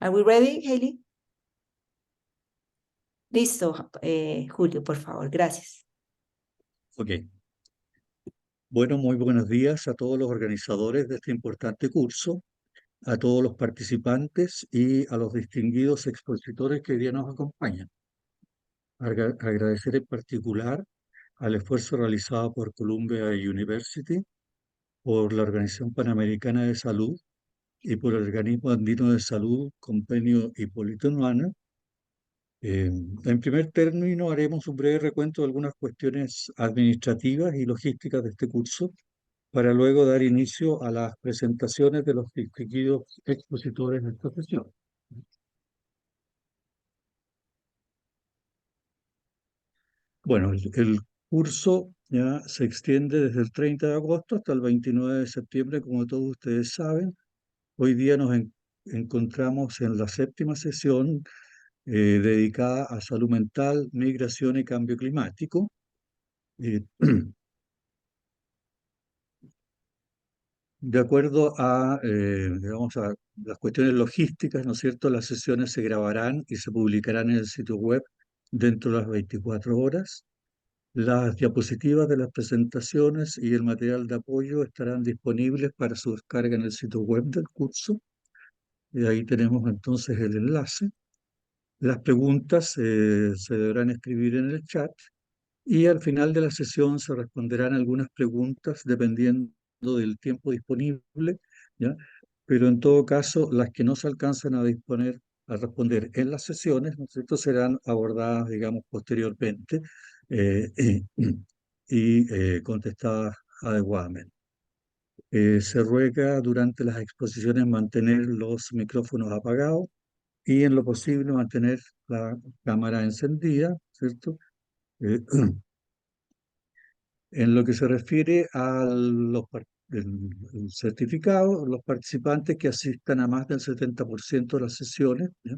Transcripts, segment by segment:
Are we ready, Hailey? Listo, Julio, por favor, gracias. Ok. Bueno, muy buenos días a todos los organizadores de este importante curso, a todos los participantes y a los distinguidos expositores que hoy día nos acompañan. Agradecer en particular al esfuerzo realizado por Columbia University, por la Organización Panamericana de Salud y por el Organismo Andino de Salud, Compendio Hipólito Unanue. En primer término, haremos un breve recuento de algunas cuestiones administrativas y logísticas de este curso, para luego dar inicio a las presentaciones de los distinguidos expositores de esta sesión. Bueno, el curso ya se extiende desde el 30 de agosto hasta el 29 de septiembre, como todos ustedes saben. Hoy día nos encontramos en la séptima sesión dedicada a salud mental, migración y cambio climático. Eh, De acuerdo a, digamos, a las cuestiones logísticas, ¿no es cierto? Las sesiones se grabarán y se publicarán en el sitio web dentro de las 24 horas. Las diapositivas de las presentaciones y el material de apoyo estarán disponibles para su descarga en el sitio web del curso. Y ahí tenemos entonces el enlace. Las preguntas se deberán escribir en el chat y al final de la sesión se responderán algunas preguntas dependiendo del tiempo disponible, ¿ya? Pero en todo caso, las que no se alcanzan a disponer, a responder en las sesiones, ¿no es cierto?, serán abordadas, digamos, posteriormente eh, contestadas adecuadamente. Se ruega durante las exposiciones mantener los micrófonos apagados y en lo posible mantener la cámara encendida, ¿cierto? Eh, En lo que se refiere a el certificado, los participantes que asistan a más del 70% de las sesiones, ¿ya?,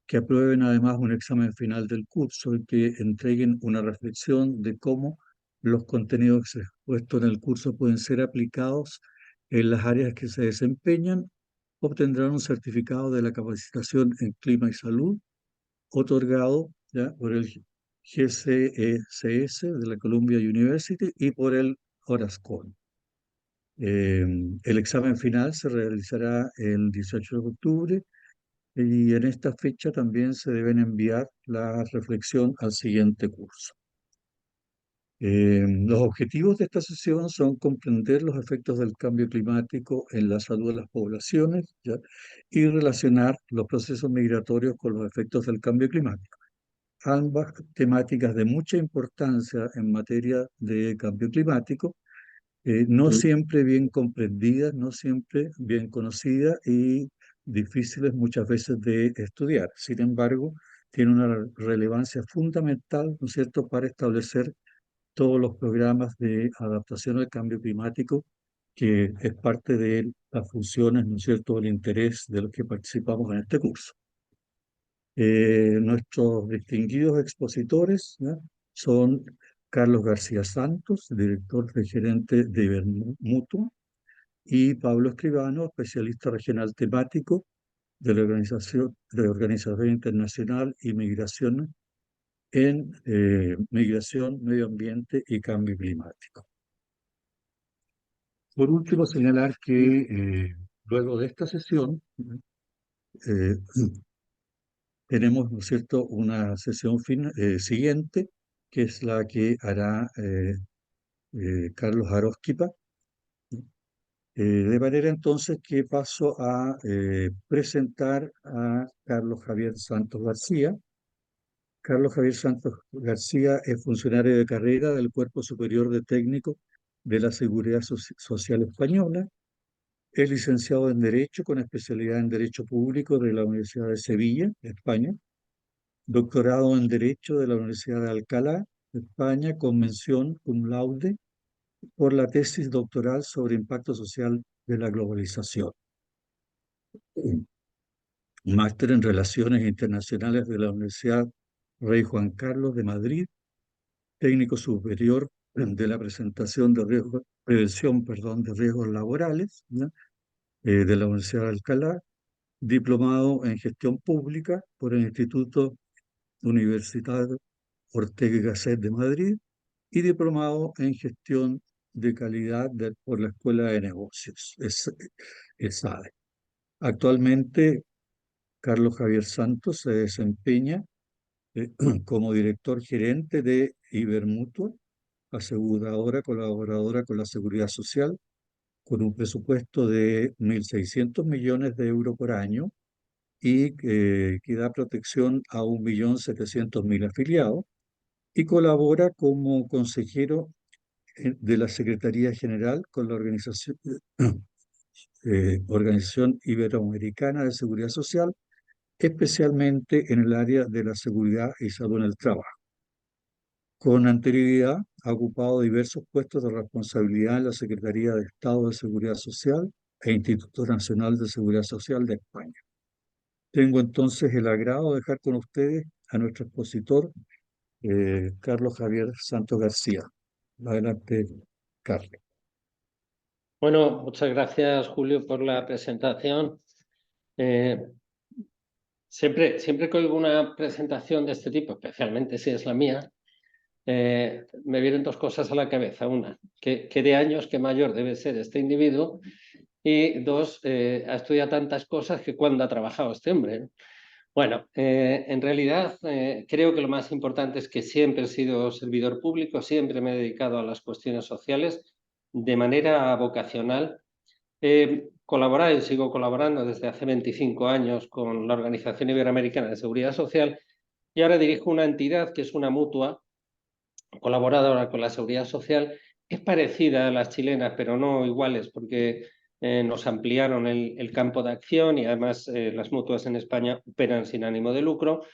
que aprueben además un examen final del curso y que entreguen una reflexión de cómo los contenidos expuestos en el curso pueden ser aplicados en las áreas que se desempeñan, obtendrán un certificado de la capacitación en clima y salud otorgado, ¿ya?, por el GCECS de la Columbia University y por el Orascon. El examen final se realizará el 18 de octubre y en esta fecha también se deben enviar la reflexión al siguiente curso. Los objetivos de esta sesión son comprender los efectos del cambio climático en la salud de las poblaciones, ¿ya?, y relacionar los procesos migratorios con los efectos del cambio climático. Ambas temáticas de mucha importancia en materia de cambio climático, no siempre bien comprendidas, no siempre bien conocidas y difíciles muchas veces de estudiar. Sin embargo, tiene una relevancia fundamental, ¿no es cierto?, para establecer todos los programas de adaptación al cambio climático, que es parte de las funciones, ¿no es cierto?, del interés de los que participamos en este curso. Nuestros distinguidos expositores, ¿ya?, son Carlos García Santos, director de gerente de Ibermutuo, y Pablo Escribano, especialista regional temático de la Organización Internacional y Migración en Migración, Medio Ambiente y Cambio Climático. Por último, señalar que luego de esta sesión eh, tenemos, ¿no es cierto?, una sesión siguiente, que es la que hará Carlos Arósquipa, de manera entonces que paso a presentar a Carlos Javier Santos García. Carlos Javier Santos García es funcionario de carrera del Cuerpo Superior de Técnicos de la Seguridad Social Española. Es licenciado en Derecho con especialidad en Derecho Público de la Universidad de Sevilla, España. Doctorado en Derecho de la Universidad de Alcalá, España, con mención cum laude por la tesis doctoral sobre impacto social de la globalización. Máster en Relaciones Internacionales de la Universidad Rey Juan Carlos de Madrid, técnico superior de la presentación de riesgos, prevención, perdón, de riesgos laborales, ¿no?, de la Universidad de Alcalá, diplomado en gestión pública por el Instituto Universitario Ortega y Gasset de Madrid y diplomado en gestión de calidad por la Escuela de Negocios, ESADE. Actualmente, Carlos Javier Santos se desempeña como director gerente de Ibermutua, aseguradora colaboradora con la Seguridad Social, con un presupuesto de 1.600 millones de euros por año y que da protección a 1.700.000 afiliados, y colabora como consejero de la Secretaría General con la Organización Iberoamericana de Seguridad Social, especialmente en el área de la seguridad y salud en el trabajo. Con anterioridad ha ocupado diversos puestos de responsabilidad en la Secretaría de Estado de Seguridad Social e Instituto Nacional de Seguridad Social de España. Tengo entonces el agrado de dejar con ustedes a nuestro expositor, Carlos Javier Santos García. Adelante, Carlos. Bueno, muchas gracias, Julio, por la presentación. Siempre que oigo una presentación de este tipo, especialmente si es la mía, me vienen dos cosas a la cabeza. Una, que de años que mayor debe ser este individuo, y dos, ha estudiado tantas cosas que cuándo ha trabajado este hombre. Bueno, en realidad creo que lo más importante es que siempre he sido servidor público, siempre me he dedicado a las cuestiones sociales de manera vocacional. He colaborado y sigo colaborando desde hace 25 años con la Organización Iberoamericana de Seguridad Social, y ahora dirijo una entidad que es una mutua colaboradora con la Seguridad Social. Es parecida a las chilenas, pero no iguales, porque nos ampliaron el campo de acción, y además las mutuas en España operan sin ánimo de lucro,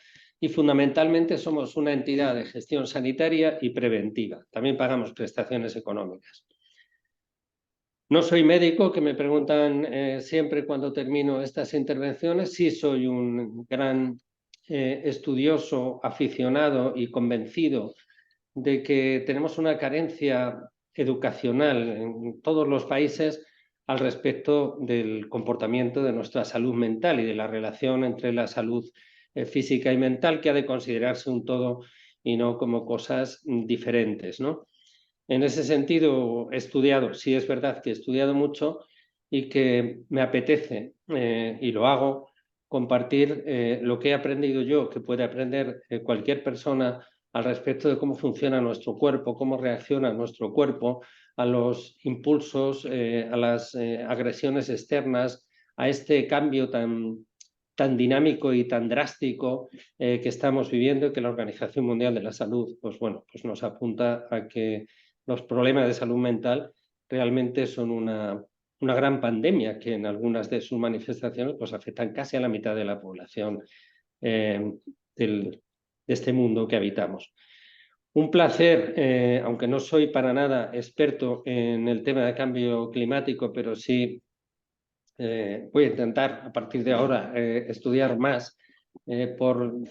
y fundamentalmente somos una entidad de gestión sanitaria y preventiva. También pagamos prestaciones económicas. No soy médico, que me preguntan siempre cuando termino estas intervenciones. Sí soy un gran estudioso, aficionado y convencido de que tenemos una carencia educacional en todos los países al respecto del comportamiento de nuestra salud mental y de la relación entre la salud física y mental, que ha de considerarse un todo y no como cosas diferentes, ¿no? En ese sentido, he estudiado, sí es verdad que he estudiado mucho, y que me apetece, y lo hago, compartir lo que he aprendido yo, que puede aprender cualquier persona, al respecto de cómo funciona nuestro cuerpo, cómo reacciona nuestro cuerpo a los impulsos, a las agresiones externas, a este cambio tan dinámico y tan drástico que estamos viviendo, y que la Organización Mundial de la Salud, pues bueno, pues nos apunta a que los problemas de salud mental realmente son una gran pandemia, que en algunas de sus manifestaciones pues afectan casi a la mitad de la población de este mundo que habitamos. Un placer, aunque no soy para nada experto en el tema de cambio climático, pero sí voy a intentar a partir de ahora estudiar más,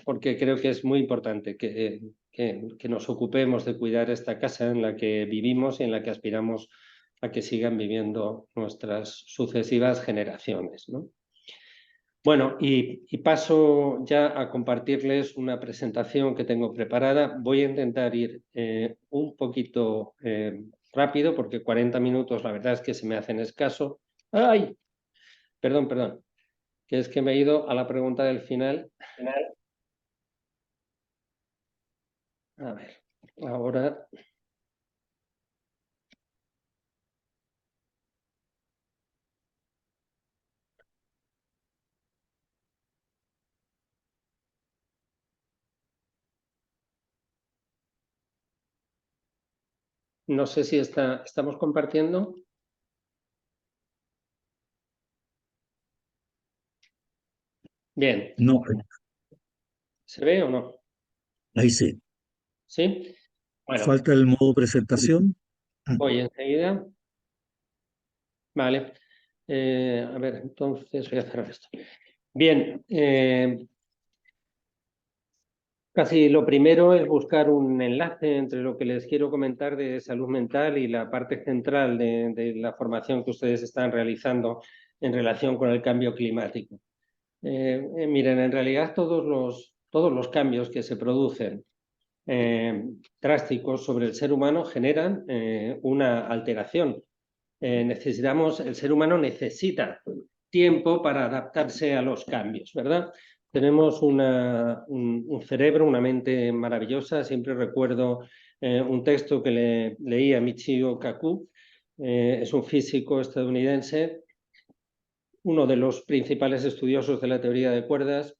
porque creo que es muy importante que nos ocupemos de cuidar esta casa en la que vivimos y en la que aspiramos a que sigan viviendo nuestras sucesivas generaciones, ¿no? Bueno, y paso ya a compartirles una presentación que tengo preparada. Voy a intentar ir un poquito rápido, porque 40 minutos la verdad es que se me hacen escaso. ¡Ay! Perdón, que es que me he ido a la pregunta del final. A ver, ahora... No sé si estamos compartiendo. Bien. No, ¿Se ve o no? ahí sí. ¿Sí? Bueno, Falta el modo presentación. voy enseguida. Vale. A ver, entonces voy a cerrar esto. Bien. Casi lo primero es buscar un enlace entre lo que les quiero comentar de salud mental y la parte central de la formación que ustedes están realizando en relación con el cambio climático. Miren, en realidad todos los cambios que se producen drásticos sobre el ser humano generan una alteración. El ser humano necesita tiempo para adaptarse a los cambios, ¿verdad? Tenemos un cerebro, una mente maravillosa. Siempre recuerdo un texto que leí a Michio Kaku, es un físico estadounidense, uno de los principales estudiosos de la teoría de cuerdas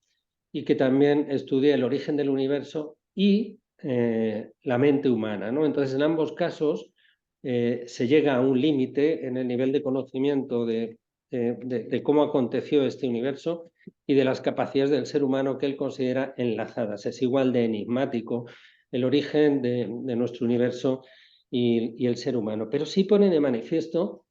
y que también estudia el origen del universo y la mente humana, ¿no? Entonces, en ambos casos se llega a un límite en el nivel de conocimiento de cómo aconteció este universo y de las capacidades del ser humano que él considera enlazadas. Es igual de enigmático el origen de nuestro universo y el ser humano, pero sí pone de manifiesto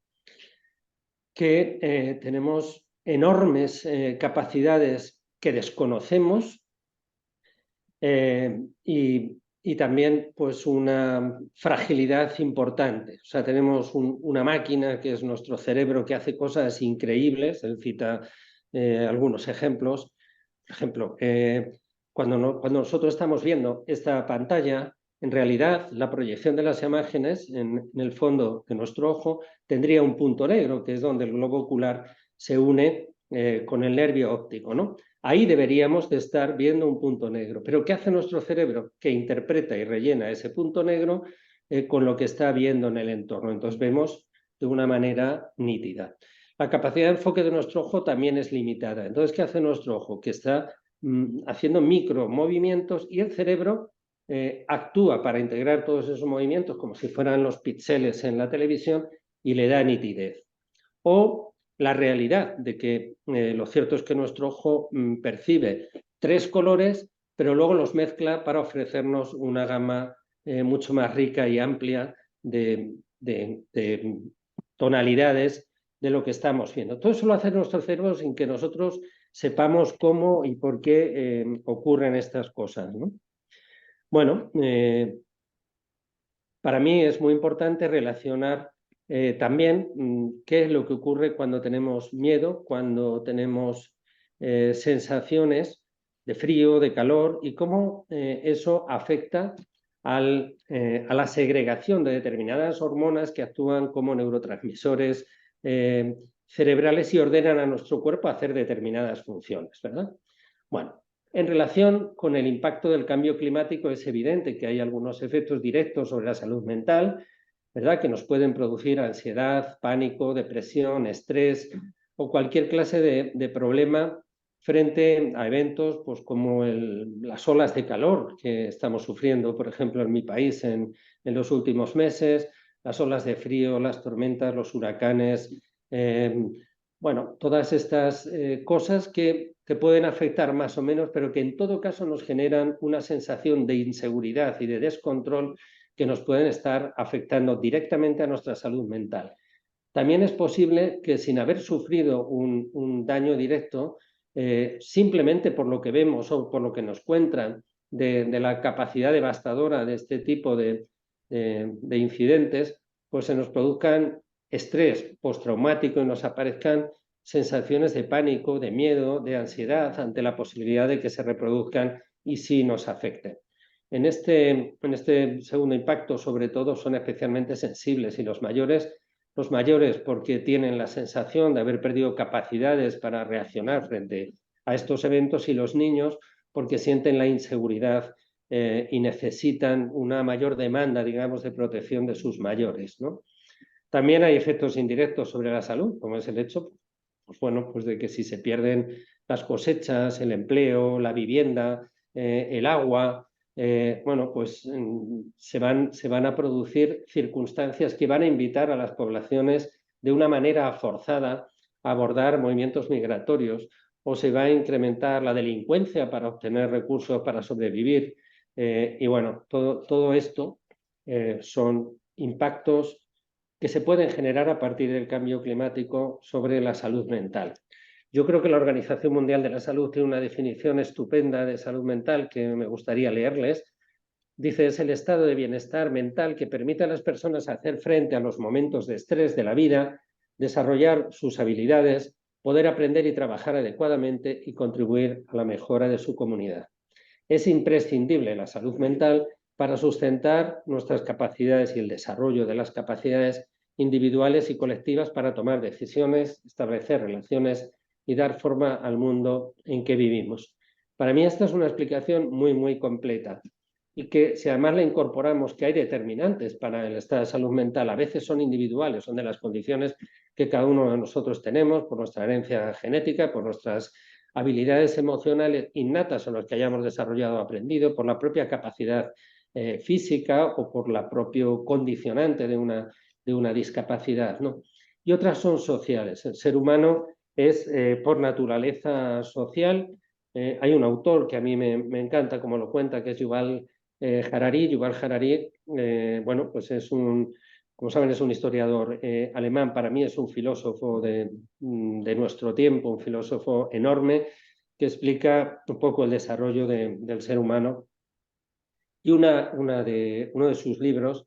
que tenemos enormes capacidades que desconocemos y también pues una fragilidad importante. O sea, tenemos una máquina que es nuestro cerebro que hace cosas increíbles. Él cita algunos ejemplos. Por ejemplo, cuando nosotros estamos viendo esta pantalla, en realidad la proyección de las imágenes en el fondo de nuestro ojo tendría un punto negro, que es donde el globo ocular se une con el nervio óptico, ¿no? Ahí deberíamos de estar viendo un punto negro. Pero ¿qué hace nuestro cerebro? Que interpreta y rellena ese punto negro con lo que está viendo en el entorno. Entonces vemos de una manera nítida. La capacidad de enfoque de nuestro ojo también es limitada. Entonces, ¿qué hace nuestro ojo? Que está haciendo micro movimientos y el cerebro actúa para integrar todos esos movimientos como si fueran los píxeles en la televisión y le da nitidez. O la realidad de que lo cierto es que nuestro ojo percibe 3 colores, pero luego los mezcla para ofrecernos una gama mucho más rica y amplia de tonalidades de lo que estamos viendo. Todo eso lo hace nuestro cerebro sin que nosotros sepamos cómo y por qué ocurren estas cosas, ¿no? Bueno, para mí es muy importante relacionar también qué es lo que ocurre cuando tenemos miedo, cuando tenemos sensaciones de frío, de calor y cómo eso afecta a la segregación de determinadas hormonas que actúan como neurotransmisores cerebrales y ordenan a nuestro cuerpo a hacer determinadas funciones, ¿verdad? Bueno, en relación con el impacto del cambio climático es evidente que hay algunos efectos directos sobre la salud mental, ¿verdad? Que nos pueden producir ansiedad, pánico, depresión, estrés o cualquier clase de problema frente a eventos pues, como las olas de calor que estamos sufriendo, por ejemplo, en mi país en los últimos meses, las olas de frío, las tormentas, los huracanes, bueno, todas estas cosas que pueden afectar más o menos, pero que en todo caso nos generan una sensación de inseguridad y de descontrol que nos pueden estar afectando directamente a nuestra salud mental. También es posible que sin haber sufrido un daño directo, simplemente por lo que vemos o por lo que nos cuentan de la capacidad devastadora de este tipo de incidentes, pues se nos produzcan estrés postraumático y nos aparezcan sensaciones de pánico, de miedo, de ansiedad ante la posibilidad de que se reproduzcan y sí nos afecten. En este segundo impacto, sobre todo, son especialmente sensibles y los mayores porque tienen la sensación de haber perdido capacidades para reaccionar frente a estos eventos y los niños porque sienten la inseguridad y necesitan una mayor demanda, digamos, de protección de sus mayores, ¿no? También hay efectos indirectos sobre la salud, como es el hecho, pues bueno, pues de que si se pierden las cosechas, el empleo, la vivienda, el agua, bueno, pues se van a producir circunstancias que van a invitar a las poblaciones de una manera forzada a abordar movimientos migratorios o se va a incrementar la delincuencia para obtener recursos para sobrevivir. Y bueno, todo esto son impactos que se pueden generar a partir del cambio climático sobre la salud mental. Yo creo que la Organización Mundial de la Salud tiene una definición estupenda de salud mental que me gustaría leerles. Dice, es el estado de bienestar mental que permite a las personas hacer frente a los momentos de estrés de la vida, desarrollar sus habilidades, poder aprender y trabajar adecuadamente y contribuir a la mejora de su comunidad. Es imprescindible la salud mental para sustentar nuestras capacidades y el desarrollo de las capacidades individuales y colectivas para tomar decisiones, establecer relaciones y dar forma al mundo en que vivimos. Para mí esta es una explicación muy completa y que si además le incorporamos que hay determinantes para el estado de salud mental, a veces son individuales, son de las condiciones que cada uno de nosotros tenemos por nuestra herencia genética, por nuestras habilidades emocionales innatas o las que hayamos desarrollado o aprendido, por la propia capacidad física o por la propio condicionante de una discapacidad, ¿no? Y otras son sociales. El ser humano es por naturaleza social. Hay un autor que a mí me encanta como lo cuenta, que es Yuval Harari. Yuval Harari, bueno, pues es como saben, es un historiador alemán. Para mí es un filósofo de nuestro tiempo, un filósofo enorme que explica un poco el desarrollo del ser humano. Y uno de sus libros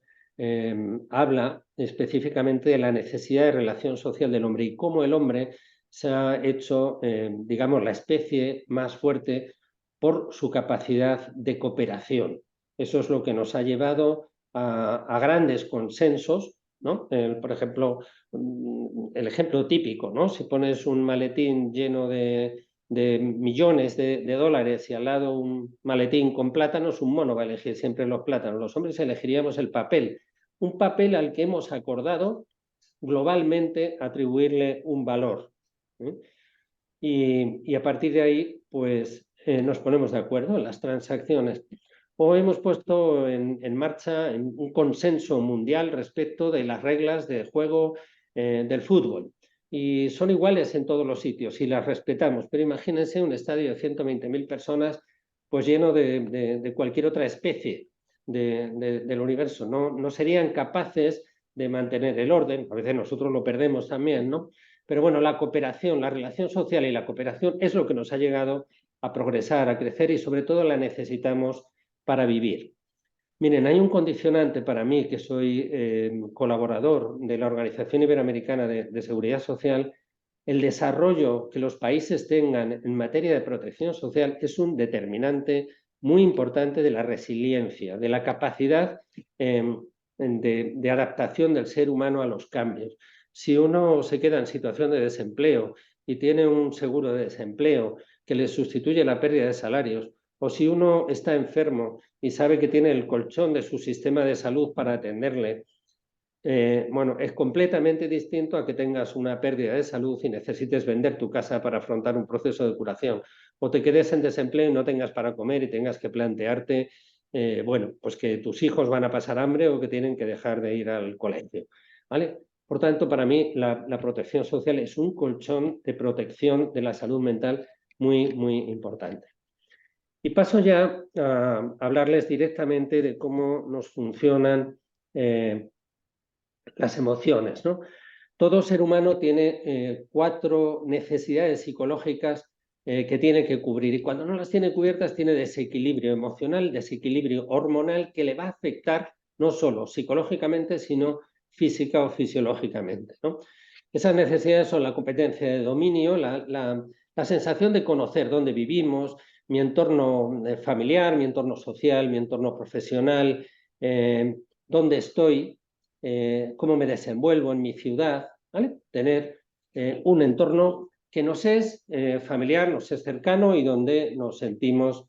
habla específicamente de la necesidad de relación social del hombre y cómo el hombre se ha hecho, digamos, la especie más fuerte por su capacidad de cooperación. Eso es lo que nos ha llevado a grandes consensos, ¿no? Por ejemplo, el ejemplo típico, ¿no? Si pones un maletín lleno de millones de dólares y al lado un maletín con plátanos, un mono va a elegir siempre los plátanos. Los hombres elegiríamos el papel, un papel al que hemos acordado globalmente atribuirle un valor. Y a partir de ahí, pues nos ponemos de acuerdo en las transacciones. O hemos puesto en marcha un consenso mundial respecto de las reglas de juego del fútbol. Y son iguales en todos los sitios y las respetamos. Pero imagínense un estadio de 120.000 personas pues lleno de cualquier otra especie del universo. No serían capaces de mantener el orden. A veces nosotros lo perdemos también, ¿no? Pero bueno, la cooperación, la relación social y la cooperación es lo que nos ha llegado a progresar, a crecer y sobre todo la necesitamos para vivir. Miren, hay un condicionante para mí, que soy colaborador de la Organización Iberoamericana de Seguridad Social. El desarrollo que los países tengan en materia de protección social es un determinante muy importante de la resiliencia, de la capacidad de adaptación del ser humano a los cambios. Si uno se queda en situación de desempleo y tiene un seguro de desempleo que le sustituye la pérdida de salarios, o si uno está enfermo y sabe que tiene el colchón de su sistema de salud para atenderle, bueno, es completamente distinto a que tengas una pérdida de salud y necesites vender tu casa para afrontar un proceso de curación, o te quedes en desempleo y no tengas para comer y tengas que plantearte, bueno, pues que tus hijos van a pasar hambre o que tienen que dejar de ir al colegio, ¿vale? Por tanto, para mí la protección social es un colchón de protección de la salud mental muy importante. Y paso ya a hablarles directamente de cómo nos funcionan las emociones, ¿no? Todo ser humano tiene 4 necesidades psicológicas que tiene que cubrir, y cuando no las tiene cubiertas tiene desequilibrio emocional, desequilibrio hormonal que le va a afectar no solo psicológicamente, sino física o fisiológicamente, ¿no? Esas necesidades son la competencia de dominio, la sensación de conocer dónde vivimos, mi entorno familiar, mi entorno social, mi entorno profesional, dónde estoy, cómo me desenvuelvo en mi ciudad, ¿vale? Tener un entorno que nos es familiar, nos es cercano y donde nos sentimos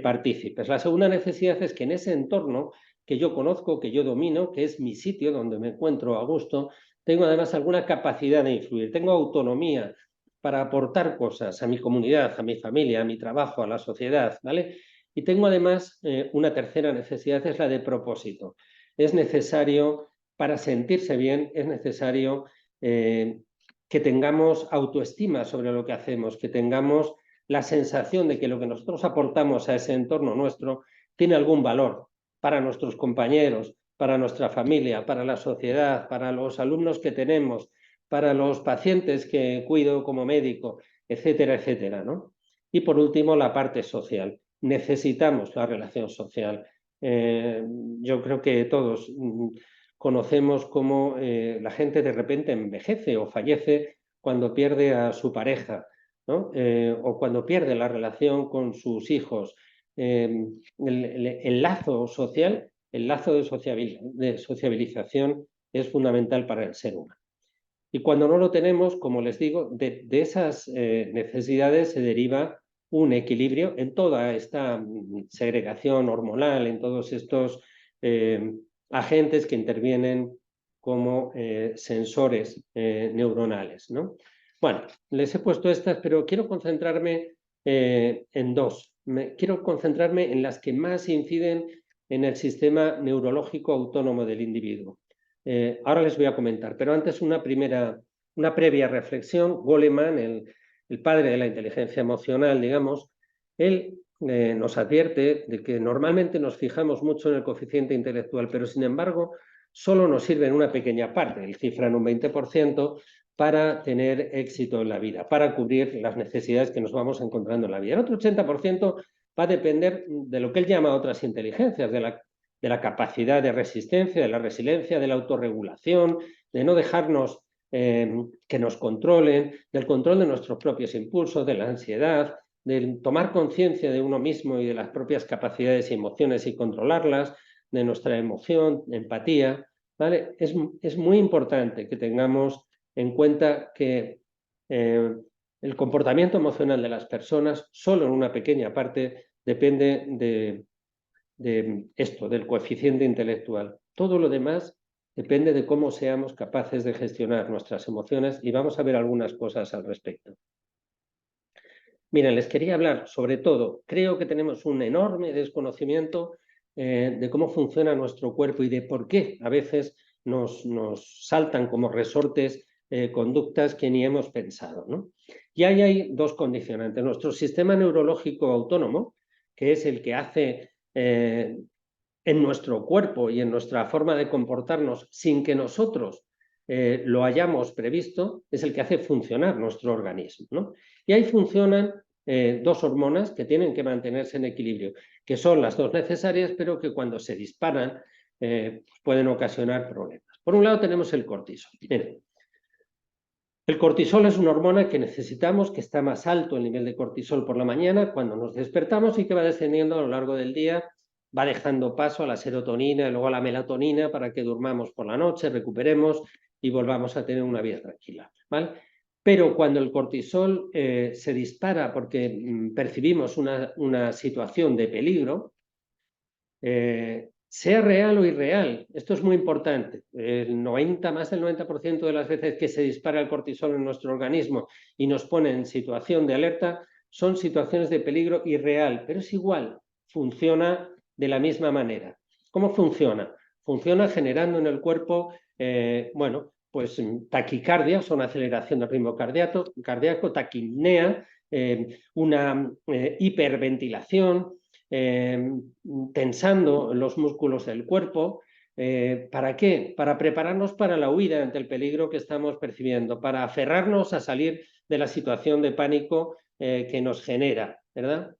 partícipes. La segunda necesidad es que en ese entorno que yo conozco, que yo domino, que es mi sitio donde me encuentro a gusto, tengo además alguna capacidad de influir, tengo autonomía para aportar cosas a mi comunidad, a mi familia, a mi trabajo, a la sociedad, ¿vale? Y tengo además una tercera necesidad, es la de propósito. Es necesario, para sentirse bien, es necesario que tengamos autoestima sobre lo que hacemos, que tengamos la sensación de que lo que nosotros aportamos a ese entorno nuestro tiene algún valor para nuestros compañeros, para nuestra familia, para la sociedad, para los alumnos que tenemos, para los pacientes que cuido como médico, etcétera, etcétera, ¿no? Y por último, la parte social. Necesitamos la relación social. Yo creo que todos conocemos cómo la gente de repente envejece o fallece cuando pierde a su pareja, ¿no? O cuando pierde la relación con sus hijos. El lazo social, el lazo de sociabilización es fundamental para el ser humano. Y cuando no lo tenemos, como les digo, de esas necesidades se deriva un equilibrio en toda esta segregación hormonal, en todos estos agentes que intervienen como sensores neuronales, ¿no? Bueno, les he puesto estas, pero quiero concentrarme en dos. Quiero concentrarme en las que más inciden en el sistema neurológico autónomo del individuo. Ahora les voy a comentar, pero antes una previa reflexión. Goleman, el padre de la inteligencia emocional, digamos, él nos advierte de que normalmente nos fijamos mucho en el coeficiente intelectual, pero sin embargo solo nos sirve en una pequeña parte, él cifra en un 20%, para tener éxito en la vida, para cubrir las necesidades que nos vamos encontrando en la vida. El otro 80% va a depender de lo que él llama otras inteligencias, de la capacidad de resistencia, de la resiliencia, de la autorregulación, de no dejarnos que nos controlen, del control de nuestros propios impulsos, de la ansiedad, de tomar conciencia de uno mismo y de las propias capacidades y emociones y controlarlas, de nuestra emoción, empatía, ¿vale? Es muy importante que tengamos en cuenta que el comportamiento emocional de las personas, solo en una pequeña parte, depende de esto, del coeficiente intelectual. Todo lo demás depende de cómo seamos capaces de gestionar nuestras emociones y vamos a ver algunas cosas al respecto. Miren, les quería hablar sobre todo, creo que tenemos un enorme desconocimiento de cómo funciona nuestro cuerpo y de por qué a veces nos saltan como resortes conductas que ni hemos pensado, ¿no? Y ahí hay dos condicionantes. Nuestro sistema neurológico autónomo, que es el que hace en nuestro cuerpo y en nuestra forma de comportarnos sin que nosotros lo hayamos previsto, es el que hace funcionar nuestro organismo, ¿no? Y ahí funcionan dos hormonas que tienen que mantenerse en equilibrio, que son las dos necesarias, pero que cuando se disparan pueden ocasionar problemas. Por un lado tenemos el cortisol. Miren, el cortisol es una hormona que necesitamos, que está más alto el nivel de cortisol por la mañana cuando nos despertamos y que va descendiendo a lo largo del día, va dejando paso a la serotonina y luego a la melatonina para que durmamos por la noche, recuperemos y volvamos a tener una vida tranquila, ¿vale? Pero cuando el cortisol se dispara porque percibimos una situación de peligro, sea real o irreal, esto es muy importante. Más del 90% de las veces que se dispara el cortisol en nuestro organismo y nos pone en situación de alerta, son situaciones de peligro irreal, pero es igual, funciona de la misma manera. ¿Cómo funciona? Funciona generando en el cuerpo, bueno, pues taquicardia, son aceleración del ritmo cardíaco, taquipnea, una hiperventilación, tensando los músculos del cuerpo. ¿Para qué? Para prepararnos para la huida ante el peligro que estamos percibiendo, para aferrarnos a salir de la situación de pánico que nos genera, ¿verdad?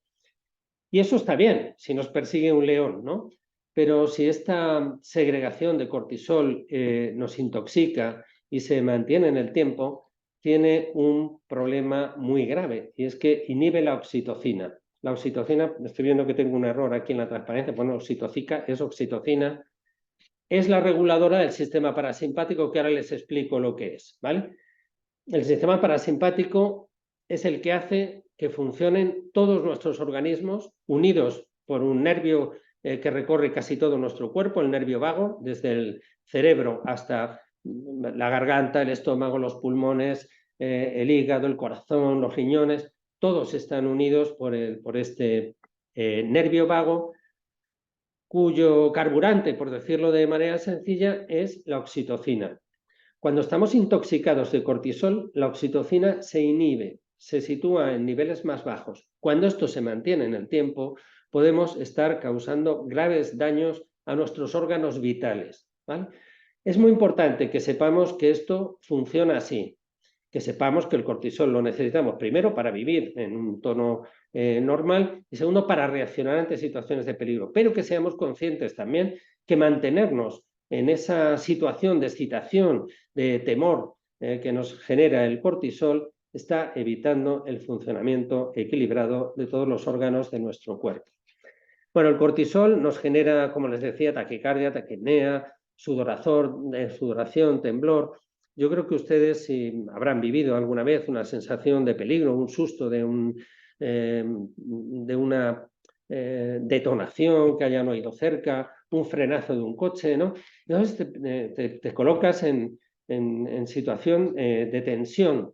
Y eso está bien, si nos persigue un león, ¿no? Pero si esta segregación de cortisol nos intoxica y se mantiene en el tiempo, tiene un problema muy grave, y es que inhibe la oxitocina. La oxitocina, estoy viendo que tengo un error aquí en la transparencia, bueno, oxitocica es oxitocina, es la reguladora del sistema parasimpático, que ahora les explico lo que es, ¿vale? El sistema parasimpático es el que hace que funcionen todos nuestros organismos unidos por un nervio que recorre casi todo nuestro cuerpo, el nervio vago, desde el cerebro hasta la garganta, el estómago, los pulmones, el hígado, el corazón, los riñones, todos están unidos por este nervio vago, cuyo carburante, por decirlo de manera sencilla, es la oxitocina. Cuando estamos intoxicados de cortisol, la oxitocina se inhibe, se sitúa en niveles más bajos. Cuando esto se mantiene en el tiempo, podemos estar causando graves daños a nuestros órganos vitales, ¿vale? Es muy importante que sepamos que esto funciona así, que sepamos que el cortisol lo necesitamos primero para vivir en un tono normal y segundo para reaccionar ante situaciones de peligro, pero que seamos conscientes también que mantenernos en esa situación de excitación, de temor, que nos genera el cortisol está evitando el funcionamiento equilibrado de todos los órganos de nuestro cuerpo. Bueno, el cortisol nos genera, como les decía, taquicardia, taquipnea, sudoración, temblor. Yo creo que ustedes si habrán vivido alguna vez una sensación de peligro, un susto de una detonación que hayan oído cerca, un frenazo de un coche, ¿no? Entonces te colocas en situación de tensión.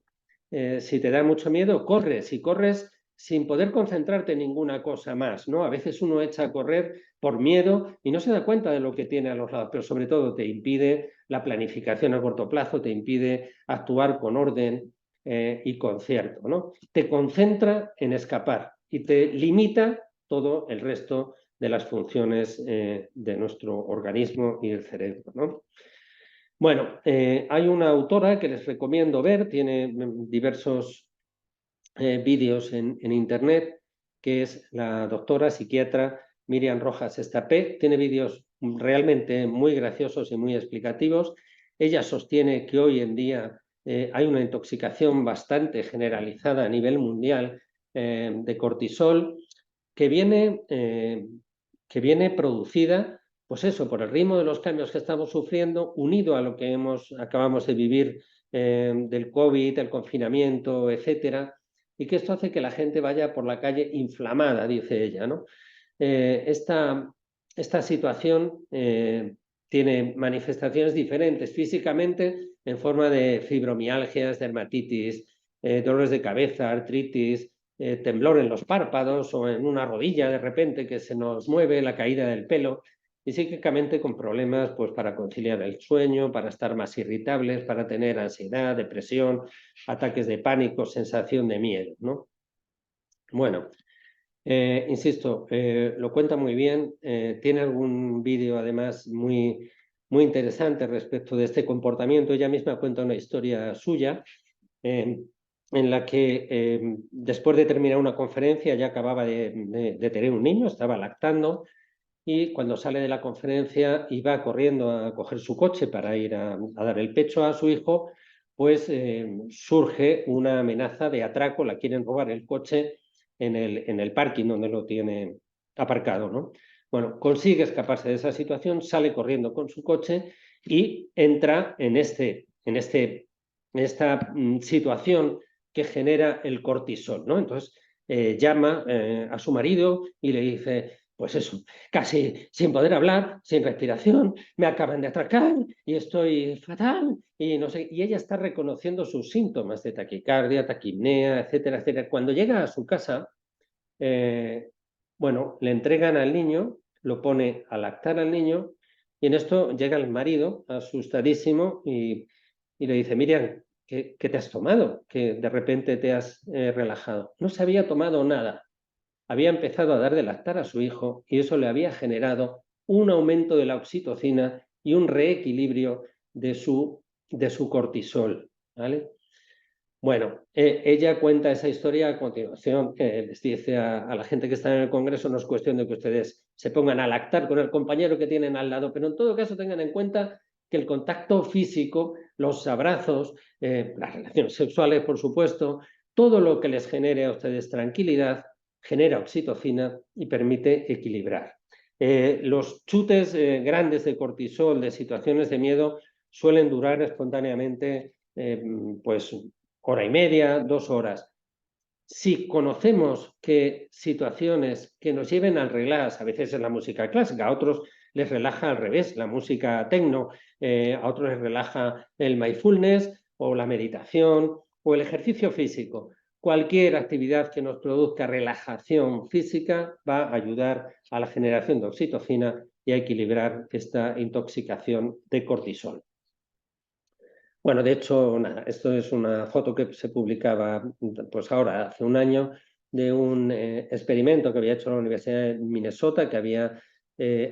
Si te da mucho miedo, corres y corres sin poder concentrarte en ninguna cosa más, ¿no? A veces uno echa a correr por miedo y no se da cuenta de lo que tiene a los lados, pero sobre todo te impide la planificación a corto plazo, te impide actuar con orden y concierto, ¿no? Te concentra en escapar y te limita todo el resto de las funciones de nuestro organismo y el cerebro, ¿no? Bueno, hay una autora que les recomiendo ver, tiene diversos vídeos en internet, que es la doctora psiquiatra Miriam Rojas Estapé. Tiene vídeos realmente muy graciosos y muy explicativos. Ella sostiene que hoy en día hay una intoxicación bastante generalizada a nivel mundial de cortisol que viene producida, pues eso, por el ritmo de los cambios que estamos sufriendo, unido a lo que acabamos de vivir del COVID, el confinamiento, etcétera, y que esto hace que la gente vaya por la calle inflamada, dice ella, ¿no? Esta situación tiene manifestaciones diferentes físicamente en forma de fibromialgias, dermatitis, dolores de cabeza, artritis, temblor en los párpados o en una rodilla de repente que se nos mueve, la caída del pelo, y psíquicamente con problemas pues, para conciliar el sueño, para estar más irritables, para tener ansiedad, depresión, ataques de pánico, sensación de miedo, ¿no? Bueno, insisto, lo cuenta muy bien, tiene algún vídeo además muy, muy interesante respecto de este comportamiento. Ella misma cuenta una historia suya en la que después de terminar una conferencia ya acababa de tener un niño, estaba lactando, y cuando sale de la conferencia y va corriendo a coger su coche para ir a dar el pecho a su hijo, pues surge una amenaza de atraco, la quieren robar el coche en el parking donde lo tiene aparcado, ¿no? Bueno, consigue escaparse de esa situación, sale corriendo con su coche y entra en esta situación que genera el cortisol, ¿no? Entonces llama a su marido y le dice, pues eso, casi sin poder hablar, sin respiración, me acaban de atracar y estoy fatal y no sé, y ella está reconociendo sus síntomas de taquicardia, taquipnea, etcétera, etcétera. Cuando llega a su casa, bueno, le entregan al niño, lo pone a lactar al niño y en esto llega el marido asustadísimo y le dice, Miriam, ¿qué te has tomado? Que de repente te has relajado. No se había tomado nada. Había empezado a dar de lactar a su hijo y eso le había generado un aumento de la oxitocina y un reequilibrio de su cortisol, ¿vale? Bueno, ella cuenta esa historia a continuación, les dice a la gente que está en el Congreso, no es cuestión de que ustedes se pongan a lactar con el compañero que tienen al lado, pero en todo caso tengan en cuenta que el contacto físico, los abrazos, las relaciones sexuales, por supuesto, todo lo que les genere a ustedes tranquilidad, genera oxitocina y permite equilibrar. Los chutes grandes de cortisol, de situaciones de miedo, suelen durar espontáneamente pues hora y media, 2 horas. Si conocemos que situaciones que nos lleven al relax, a veces es la música clásica, a otros les relaja al revés, la música techno, a otros les relaja el mindfulness o la meditación o el ejercicio físico. Cualquier actividad que nos produzca relajación física va a ayudar a la generación de oxitocina y a equilibrar esta intoxicación de cortisol. Bueno, de hecho, nada, esto es una foto que se publicaba pues ahora, hace un año, de un experimento que había hecho la Universidad de Minnesota, que había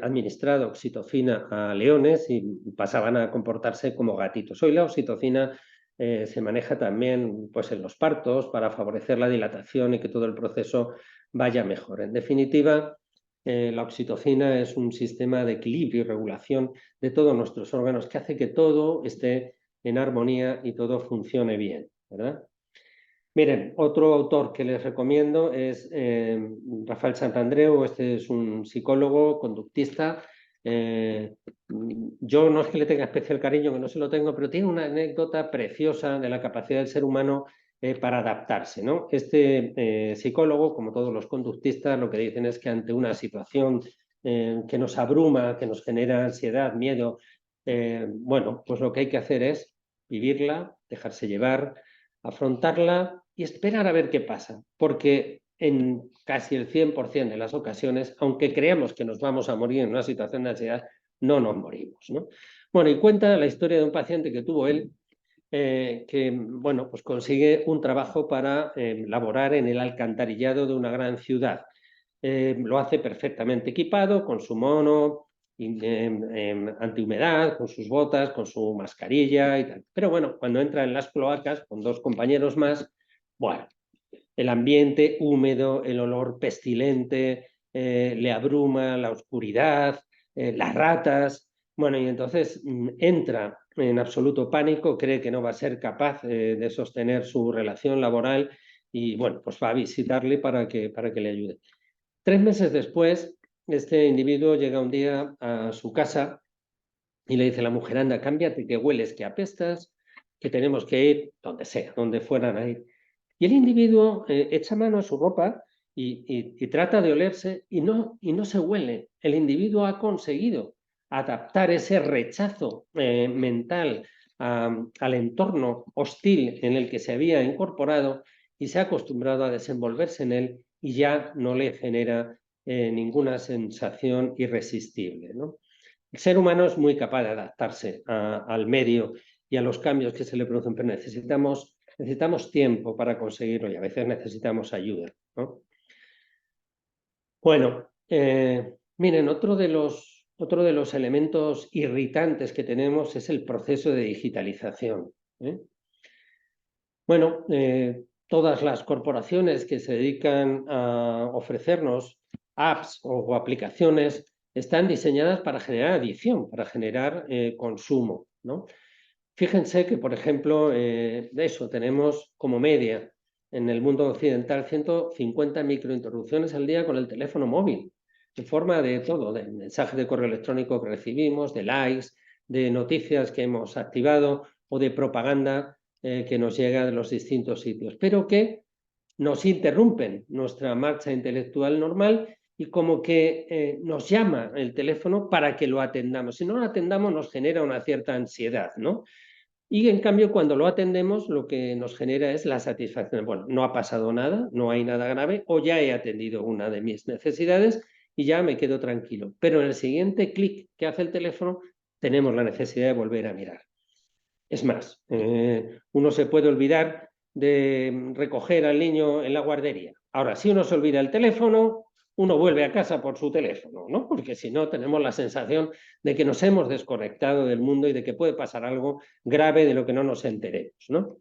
administrado oxitocina a leones y pasaban a comportarse como gatitos. Hoy la oxitocina se maneja también pues, en los partos para favorecer la dilatación y que todo el proceso vaya mejor. En definitiva, la oxitocina es un sistema de equilibrio y regulación de todos nuestros órganos que hace que todo esté en armonía y todo funcione bien, ¿verdad? Miren, otro autor que les recomiendo es Rafael Santandreu. Este es un psicólogo, conductista. Yo no es que le tenga especial cariño, que no se lo tengo, pero tiene una anécdota preciosa de la capacidad del ser humano para adaptarse, ¿no? Este psicólogo, como todos los conductistas, lo que dicen es que ante una situación que nos abruma, que nos genera ansiedad, miedo, bueno, pues lo que hay que hacer es vivirla, dejarse llevar, afrontarla y esperar a ver qué pasa, porque en casi el 100% de las ocasiones, aunque creamos que nos vamos a morir en una situación de ansiedad, no nos morimos, ¿no? Bueno, y cuenta la historia de un paciente que tuvo él, que, bueno, pues consigue un trabajo para laborar en el alcantarillado de una gran ciudad. Lo hace perfectamente equipado, con su mono antihumedad, con sus botas, con su mascarilla y tal. Pero bueno, cuando entra en las cloacas con 2 compañeros más, bueno, el ambiente húmedo, el olor pestilente, le abruma la oscuridad, las ratas. Bueno, y entonces entra en absoluto pánico, cree que no va a ser capaz de sostener su relación laboral y, bueno, pues va a visitarle para que le ayude. 3 meses después, este individuo llega un día a su casa y le dice a la mujer: anda, cámbiate, que hueles, que apestas, que tenemos que ir donde sea, donde fueran a ir. Y el individuo echa mano a su ropa y trata de olerse y no se huele. El individuo ha conseguido adaptar ese rechazo mental al entorno hostil en el que se había incorporado y se ha acostumbrado a desenvolverse en él y ya no le genera ninguna sensación irresistible, ¿no? El ser humano es muy capaz de adaptarse al medio y a los cambios que se le producen, pero necesitamos tiempo para conseguirlo y a veces necesitamos ayuda, ¿no? Bueno, miren, otro de los elementos irritantes que tenemos es el proceso de digitalización, ¿eh? Bueno, todas las corporaciones que se dedican a ofrecernos apps o aplicaciones están diseñadas para generar adicción, para generar consumo, ¿no? Fíjense que, por ejemplo, de eso tenemos como media en el mundo occidental 150 microinterrupciones al día con el teléfono móvil, en forma de todo, de mensajes de correo electrónico que recibimos, de likes, de noticias que hemos activado o de propaganda que nos llega de los distintos sitios, pero que nos interrumpen nuestra marcha intelectual normal y como que nos llama el teléfono para que lo atendamos. Si no lo atendamos nos genera una cierta ansiedad, ¿no? Y en cambio, cuando lo atendemos, lo que nos genera es la satisfacción. Bueno, no ha pasado nada, no hay nada grave, o ya he atendido una de mis necesidades y ya me quedo tranquilo. Pero en el siguiente clic que hace el teléfono, tenemos la necesidad de volver a mirar. Es más, uno se puede olvidar de recoger al niño en la guardería. Ahora, si uno se olvida el teléfono, uno vuelve a casa por su teléfono, ¿no? Porque si no, tenemos la sensación de que nos hemos desconectado del mundo y de que puede pasar algo grave de lo que no nos enteremos, ¿no?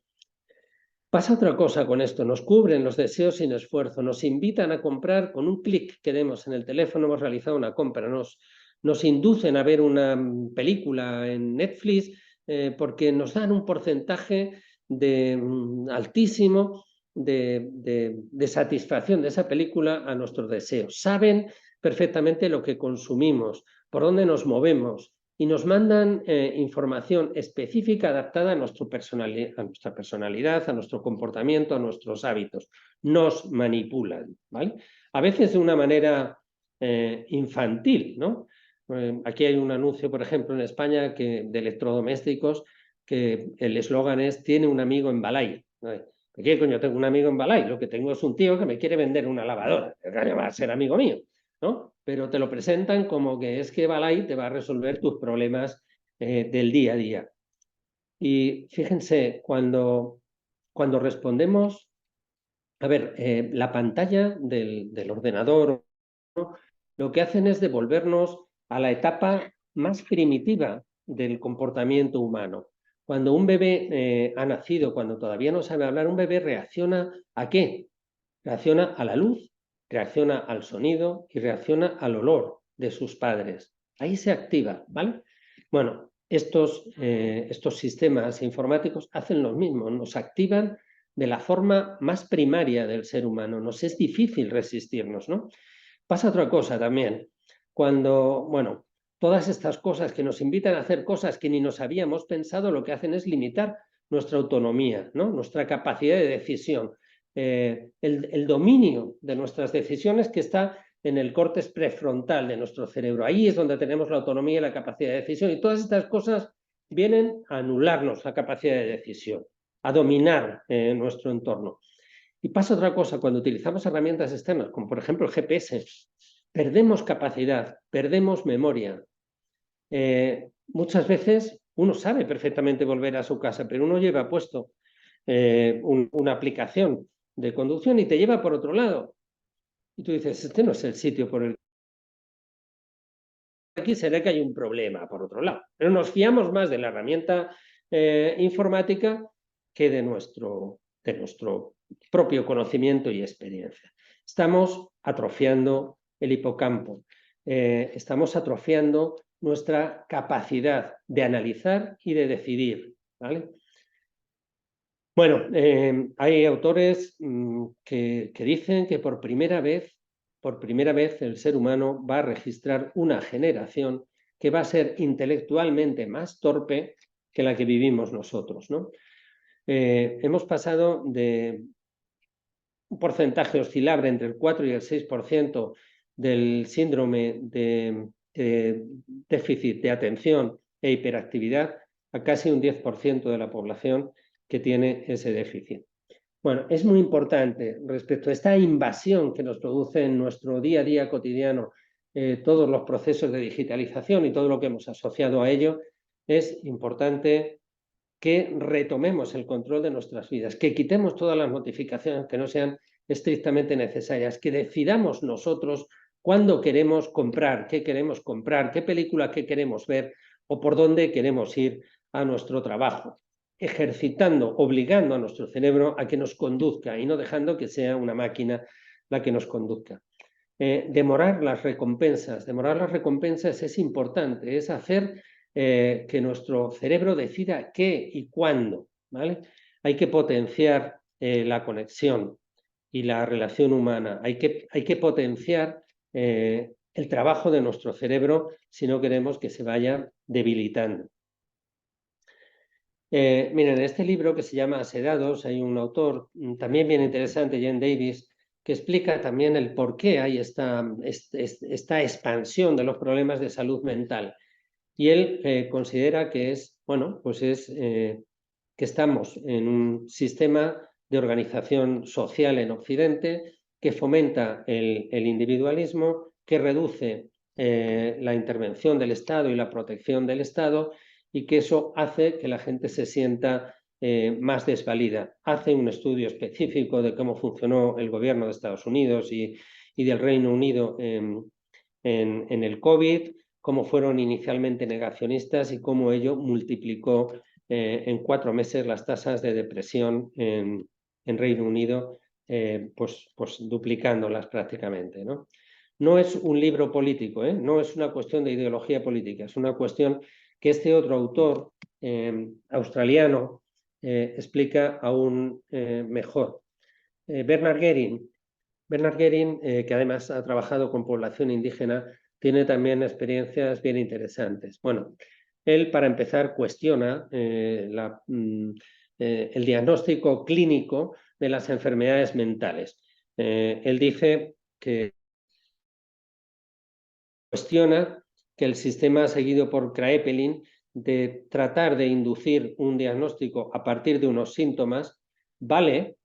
Pasa otra cosa con esto, nos cubren los deseos sin esfuerzo, nos invitan a comprar con un clic que demos en el teléfono, hemos realizado una compra, nos inducen a ver una película en Netflix porque nos dan un porcentaje altísimo de satisfacción de esa película a nuestros deseos. Saben perfectamente lo que consumimos, por dónde nos movemos, y nos mandan información específica adaptada a nuestra personalidad, a nuestro comportamiento, a nuestros hábitos. Nos manipulan, ¿vale? A veces de una manera infantil, ¿no? Aquí hay un anuncio, por ejemplo, en España de electrodomésticos que el eslogan es: tiene un amigo en Balay. ¿Qué coño tengo un amigo en Balay? Lo que tengo es un tío que me quiere vender una lavadora. ¿Qué va a ser amigo mío? ¿No? Pero te lo presentan como que es que Balay te va a resolver tus problemas del día a día. Y fíjense, cuando respondemos, a ver, la pantalla del ordenador, ¿no? Lo que hacen es devolvernos a la etapa más primitiva del comportamiento humano. Cuando un bebé ha nacido, cuando todavía no sabe hablar, un bebé reacciona ¿a qué? Reacciona a la luz, reacciona al sonido y reacciona al olor de sus padres. Ahí se activa, ¿vale? Bueno, estos sistemas informáticos hacen lo mismo, nos activan de la forma más primaria del ser humano, nos es difícil resistirnos, ¿no? Pasa otra cosa también, cuando, bueno, todas estas cosas que nos invitan a hacer cosas que ni nos habíamos pensado, lo que hacen es limitar nuestra autonomía, ¿no? Nuestra capacidad de decisión, el dominio de nuestras decisiones que está en el córtex prefrontal de nuestro cerebro. Ahí es donde tenemos la autonomía y la capacidad de decisión. Y todas estas cosas vienen a anularnos la capacidad de decisión, a dominar nuestro entorno. Y pasa otra cosa, cuando utilizamos herramientas externas, como por ejemplo el GPS, perdemos capacidad, perdemos memoria. Muchas veces uno sabe perfectamente volver a su casa, pero uno lleva puesto una aplicación de conducción y te lleva por otro lado. Y tú dices, este no es el sitio por el que aquí será que hay un problema por otro lado. Pero nos fiamos más de la herramienta informática que de nuestro propio conocimiento y experiencia. Estamos atrofiando el hipocampo, estamos atrofiando nuestra capacidad de analizar y de decidir, ¿vale? Bueno, hay autores que dicen que por primera vez el ser humano va a registrar una generación que va a ser intelectualmente más torpe que la que vivimos nosotros, ¿no? Hemos pasado de un porcentaje oscilable entre el 4 y el 6% del síndrome de déficit de atención e hiperactividad a casi un 10% de la población que tiene ese déficit. Bueno, es muy importante respecto a esta invasión que nos produce en nuestro día a día cotidiano todos los procesos de digitalización y todo lo que hemos asociado a ello, es importante que retomemos el control de nuestras vidas, que quitemos todas las notificaciones que no sean estrictamente necesarias, que decidamos nosotros cuándo queremos comprar, qué película qué queremos ver o por dónde queremos ir a nuestro trabajo, ejercitando, obligando a nuestro cerebro a que nos conduzca y no dejando que sea una máquina la que nos conduzca. Demorar las recompensas es importante, es hacer que nuestro cerebro decida qué y cuándo, ¿vale? Hay que potenciar la conexión y la relación humana, hay que potenciar el trabajo de nuestro cerebro si no queremos que se vaya debilitando. Miren, en este libro que se llama Sedados hay un autor también bien interesante, Jen Davis, que explica también el por qué hay esta expansión de los problemas de salud mental. Y él considera que es, bueno, pues es que estamos en un sistema de organización social en Occidente que fomenta el individualismo, que reduce la intervención del Estado y la protección del Estado, y que eso hace que la gente se sienta más desvalida. Hace un estudio específico de cómo funcionó el gobierno de Estados Unidos y del Reino Unido en el COVID, cómo fueron inicialmente negacionistas y cómo ello multiplicó en 4 meses las tasas de depresión en Reino Unido, pues duplicándolas prácticamente, ¿no? No es un libro político, no es una cuestión de ideología política, es una cuestión que este otro autor australiano explica aún mejor. Bernard Goering, que además ha trabajado con población indígena, tiene también experiencias bien interesantes. Bueno, él, para empezar, cuestiona el diagnóstico clínico de las enfermedades mentales. Él dice que cuestiona que el sistema seguido por Kraepelin de tratar de inducir un diagnóstico a partir de unos síntomas vale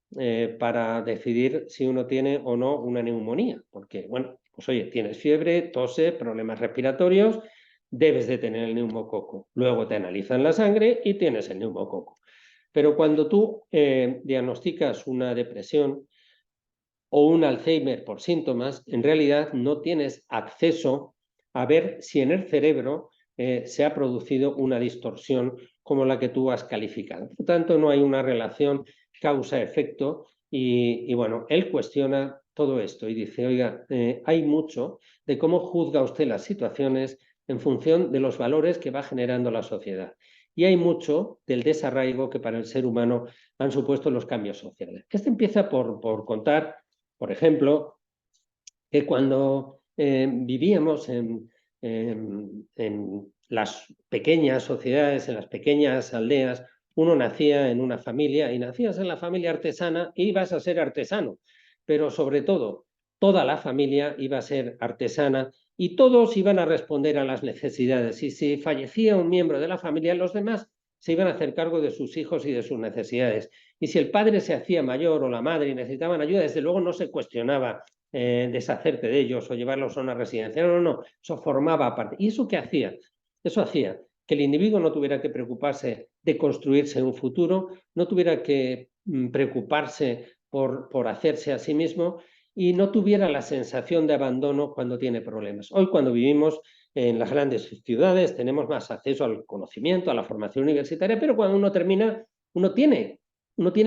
para decidir si uno tiene o no una neumonía. Porque, bueno, pues oye, tienes fiebre, tose, problemas respiratorios, debes de tener el neumococo. Luego te analizan la sangre y tienes el neumococo. Pero cuando tú diagnosticas una depresión o un Alzheimer por síntomas, en realidad no tienes acceso a ver si en el cerebro se ha producido una distorsión como la que tú has calificado. Por tanto, no hay una relación causa-efecto y bueno, él cuestiona todo esto y dice, oiga, hay mucho de cómo juzga usted las situaciones en función de los valores que va generando la sociedad. Y hay mucho del desarraigo que para el ser humano han supuesto los cambios sociales. Este empieza por contar, por ejemplo, que cuando vivíamos en las pequeñas sociedades, en las pequeñas aldeas, uno nacía en una familia y nacías en la familia artesana y ibas a ser artesano, pero sobre todo, toda la familia iba a ser artesana y todos iban a responder a las necesidades. Y si fallecía un miembro de la familia, los demás se iban a hacer cargo de sus hijos y de sus necesidades. Y si el padre se hacía mayor o la madre y necesitaban ayuda, desde luego no se cuestionaba deshacerte de ellos o llevarlos a una residencia. No, no, no, eso formaba parte. ¿Y eso qué hacía? Eso hacía que el individuo no tuviera que preocuparse de construirse un futuro, no tuviera que preocuparse por hacerse a sí mismo y no tuviera la sensación de abandono cuando tiene problemas. Hoy, cuando vivimos en las grandes ciudades, tenemos más acceso al conocimiento, a la formación universitaria, pero cuando uno termina, uno tiene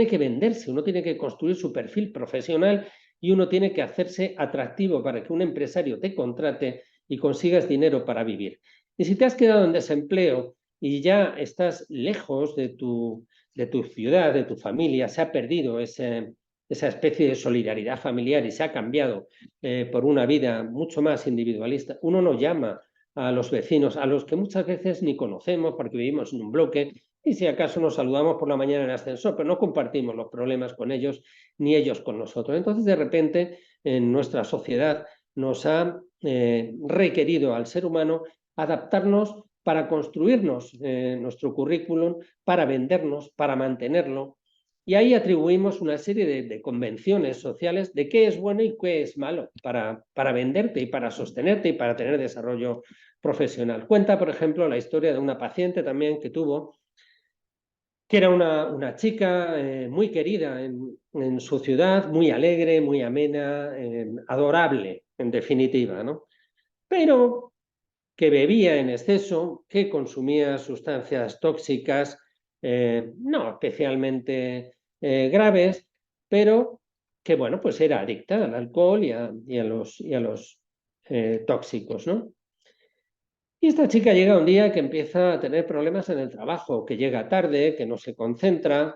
que venderse, uno tiene que construir su perfil profesional y uno tiene que hacerse atractivo para que un empresario te contrate y consigas dinero para vivir. Y si te has quedado en desempleo y ya estás lejos de tu ciudad, de tu familia, se ha perdido esa especie de solidaridad familiar y se ha cambiado por una vida mucho más individualista, uno no llama a los vecinos, a los que muchas veces ni conocemos porque vivimos en un bloque, y si acaso nos saludamos por la mañana en el ascensor, pero no compartimos los problemas con ellos ni ellos con nosotros. Entonces, de repente, en nuestra sociedad nos ha requerido al ser humano adaptarnos para construirnos nuestro currículum, para vendernos, para mantenerlo. Y ahí atribuimos una serie de convenciones sociales de qué es bueno y qué es malo para venderte y para sostenerte y para tener desarrollo profesional. Cuenta, por ejemplo, la historia de una paciente también que tuvo, que era una chica muy querida en su ciudad, muy alegre, muy amena, adorable, en definitiva, ¿no? Pero que bebía en exceso, que consumía sustancias tóxicas, no especialmente graves, pero que, bueno, pues era adicta al alcohol y a los tóxicos, ¿no? Y esta chica llega un día que empieza a tener problemas en el trabajo, que llega tarde, que no se concentra,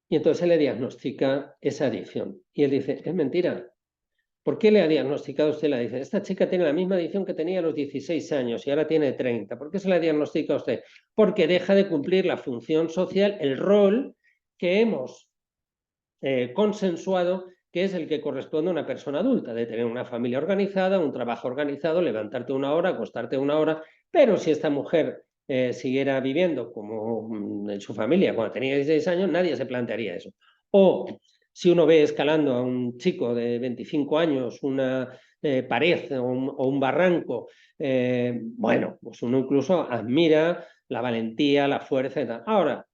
y entonces se le diagnostica esa adicción. Y él dice, es mentira. ¿Por qué le ha diagnosticado usted la adicción? Esta chica tiene la misma adicción que tenía a los 16 años y ahora tiene 30. ¿Por qué se la diagnostica a usted? Porque deja de cumplir la función social, el rol que hemos consensuado, que es el que corresponde a una persona adulta, de tener una familia organizada, un trabajo organizado, levantarte una hora, acostarte una hora. Pero si esta mujer siguiera viviendo como en su familia cuando tenía 16 años, nadie se plantearía eso. O si uno ve escalando a un chico de 25 años una pared o un barranco, bueno, pues uno incluso admira la valentía, la fuerza y tal. Ahora,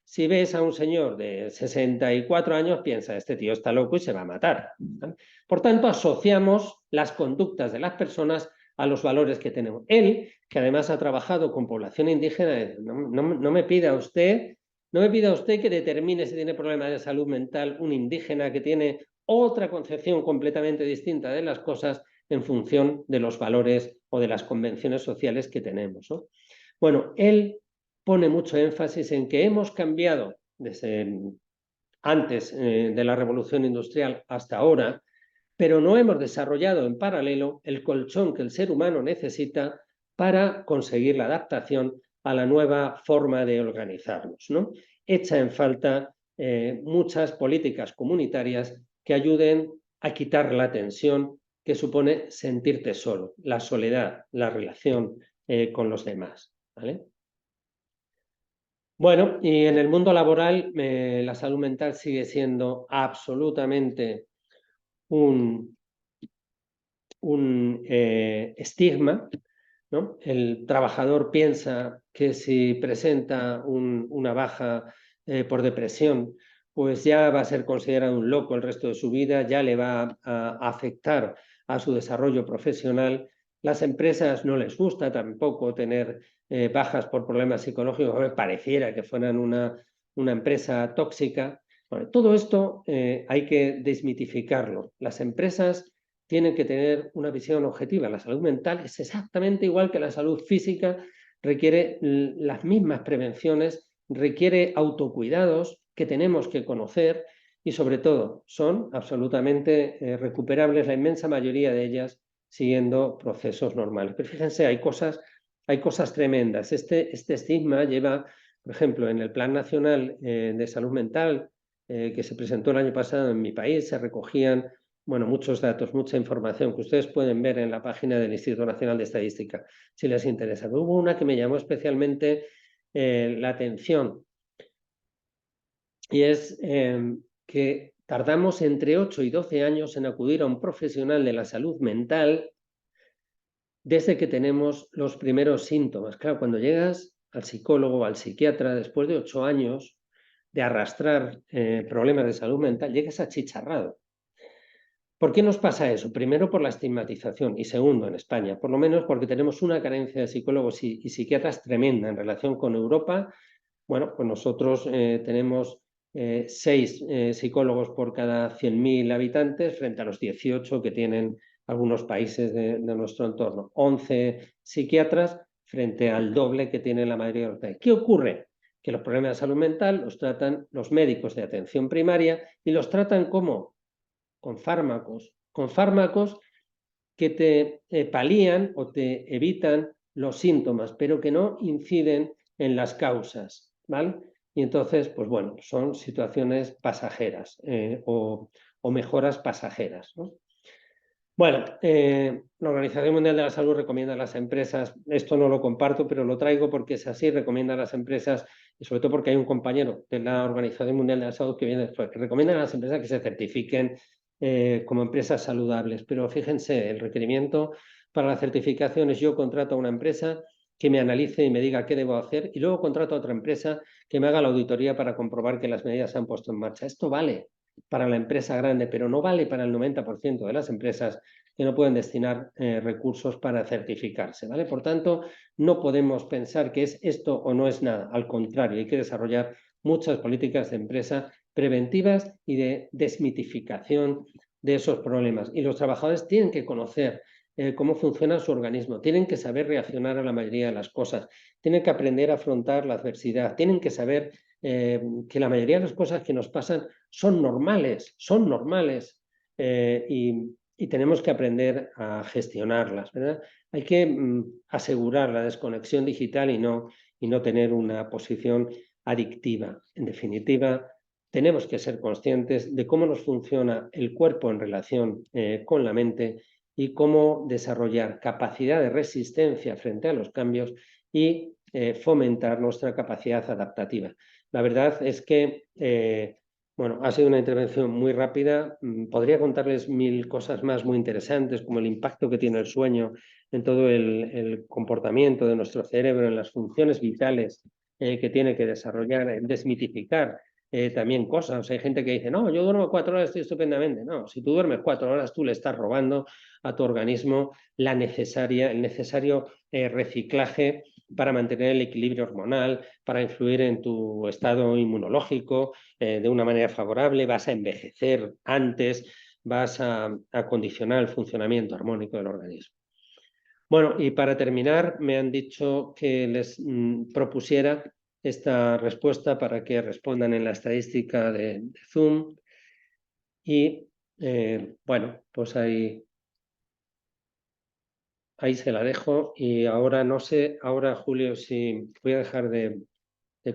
si ves a un señor de 64 años, piensa, este tío está loco y se va a matar. Por tanto, asociamos las conductas de las personas a los valores que tenemos. Él, que además ha trabajado con población indígena, no me pida usted que determine si tiene problemas de salud mental un indígena que tiene otra concepción completamente distinta de las cosas en función de los valores o de las convenciones sociales que tenemos, ¿no? Bueno, él pone mucho énfasis en que hemos cambiado desde antes de la revolución industrial hasta ahora, pero no hemos desarrollado en paralelo el colchón que el ser humano necesita para conseguir la adaptación a la nueva forma de organizarnos, ¿no? Echa en falta muchas políticas comunitarias que ayuden a quitar la tensión que supone sentirte solo, la soledad, la relación con los demás, ¿vale? Bueno, y en el mundo laboral la salud mental sigue siendo absolutamente un estigma, ¿no? El trabajador piensa que si presenta una baja por depresión, pues ya va a ser considerado un loco el resto de su vida, ya le va a afectar a su desarrollo profesional. Las empresas no les gusta tampoco tener bajas por problemas psicológicos, pareciera que fueran una empresa tóxica. Bueno, todo esto hay que desmitificarlo. Las empresas tienen que tener una visión objetiva. La salud mental es exactamente igual que la salud física, requiere las mismas prevenciones, requiere autocuidados que tenemos que conocer y sobre todo son absolutamente recuperables, la inmensa mayoría de ellas siguiendo procesos normales. Pero fíjense, hay cosas tremendas. Este estigma lleva, por ejemplo, en el Plan Nacional de Salud Mental que se presentó el año pasado en mi país, se recogían muchos datos, mucha información que ustedes pueden ver en la página del Instituto Nacional de Estadística, si les interesa. Pero hubo una que me llamó especialmente la atención y es que tardamos entre 8 y 12 años en acudir a un profesional de la salud mental desde que tenemos los primeros síntomas. Claro, cuando llegas al psicólogo o al psiquiatra después de 8 años de arrastrar problemas de salud mental, llegas achicharrado. ¿Por qué nos pasa eso? Primero, por la estigmatización y segundo, en España, por lo menos porque tenemos una carencia de psicólogos y psiquiatras tremenda en relación con Europa. Bueno, pues nosotros tenemos 6 psicólogos por cada 100.000 habitantes frente a los 18 que tienen algunos países de nuestro entorno. 11 psiquiatras frente al doble que tiene la mayoría de los países. ¿Qué ocurre? Que los problemas de salud mental los tratan los médicos de atención primaria y los tratan ¿cómo? Con fármacos que te palían o te evitan los síntomas, pero que no inciden en las causas, ¿vale? Y entonces, pues bueno, son situaciones pasajeras o mejoras pasajeras, ¿no? Bueno, la Organización Mundial de la Salud recomienda a las empresas, esto no lo comparto, pero lo traigo porque es así, recomienda a las empresas, y sobre todo porque hay un compañero de la Organización Mundial de la Salud que viene después, que recomiendan a las empresas que se certifiquen como empresas saludables. Pero fíjense, el requerimiento para la certificación es yo contrato a una empresa que me analice y me diga qué debo hacer y luego contrato a otra empresa que me haga la auditoría para comprobar que las medidas se han puesto en marcha. Esto vale para la empresa grande, pero no vale para el 90% de las empresas que no pueden destinar recursos para certificarse, ¿vale? Por tanto, no podemos pensar que es esto o no es nada. Al contrario, hay que desarrollar muchas políticas de empresa preventivas y de desmitificación de esos problemas. Y los trabajadores tienen que conocer cómo funciona su organismo, tienen que saber reaccionar a la mayoría de las cosas, tienen que aprender a afrontar la adversidad, tienen que saber que la mayoría de las cosas que nos pasan son normales y tenemos que aprender a gestionarlas, ¿verdad? Hay que asegurar la desconexión digital y no tener una posición adictiva. En definitiva, tenemos que ser conscientes de cómo nos funciona el cuerpo en relación con la mente y cómo desarrollar capacidad de resistencia frente a los cambios y fomentar nuestra capacidad adaptativa. La verdad es que ha sido una intervención muy rápida. Podría contarles 1000 cosas más muy interesantes, como el impacto que tiene el sueño en todo el comportamiento de nuestro cerebro, en las funciones vitales que tiene que desarrollar, en desmitificar también cosas. O sea, hay gente que dice, no, yo duermo 4 horas, estoy estupendamente. No, si tú duermes 4 horas, tú le estás robando a tu organismo el necesario reciclaje para mantener el equilibrio hormonal, para influir en tu estado inmunológico de una manera favorable, vas a envejecer antes, vas a condicionar el funcionamiento armónico del organismo. Bueno, y para terminar, me han dicho que les propusiera esta respuesta para que respondan en la estadística de Zoom. Y pues ahí se la dejo. Y ahora no sé, Julio, si voy a dejar de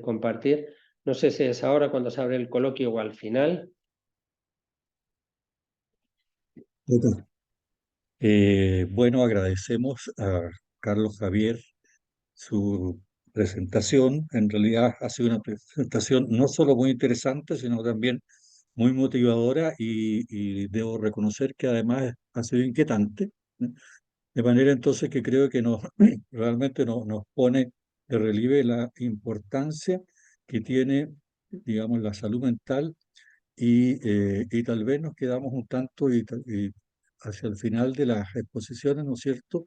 compartir. No sé si es ahora cuando se abre el coloquio o al final. Bueno, agradecemos a Carlos Javier su presentación. En realidad ha sido una presentación no solo muy interesante, sino también muy motivadora y debo reconocer que además ha sido inquietante, ¿no? De manera entonces que creo que realmente nos pone de relieve la importancia que tiene, digamos, la salud mental y tal vez nos quedamos un tanto y hacia el final de las exposiciones, ¿no es cierto?,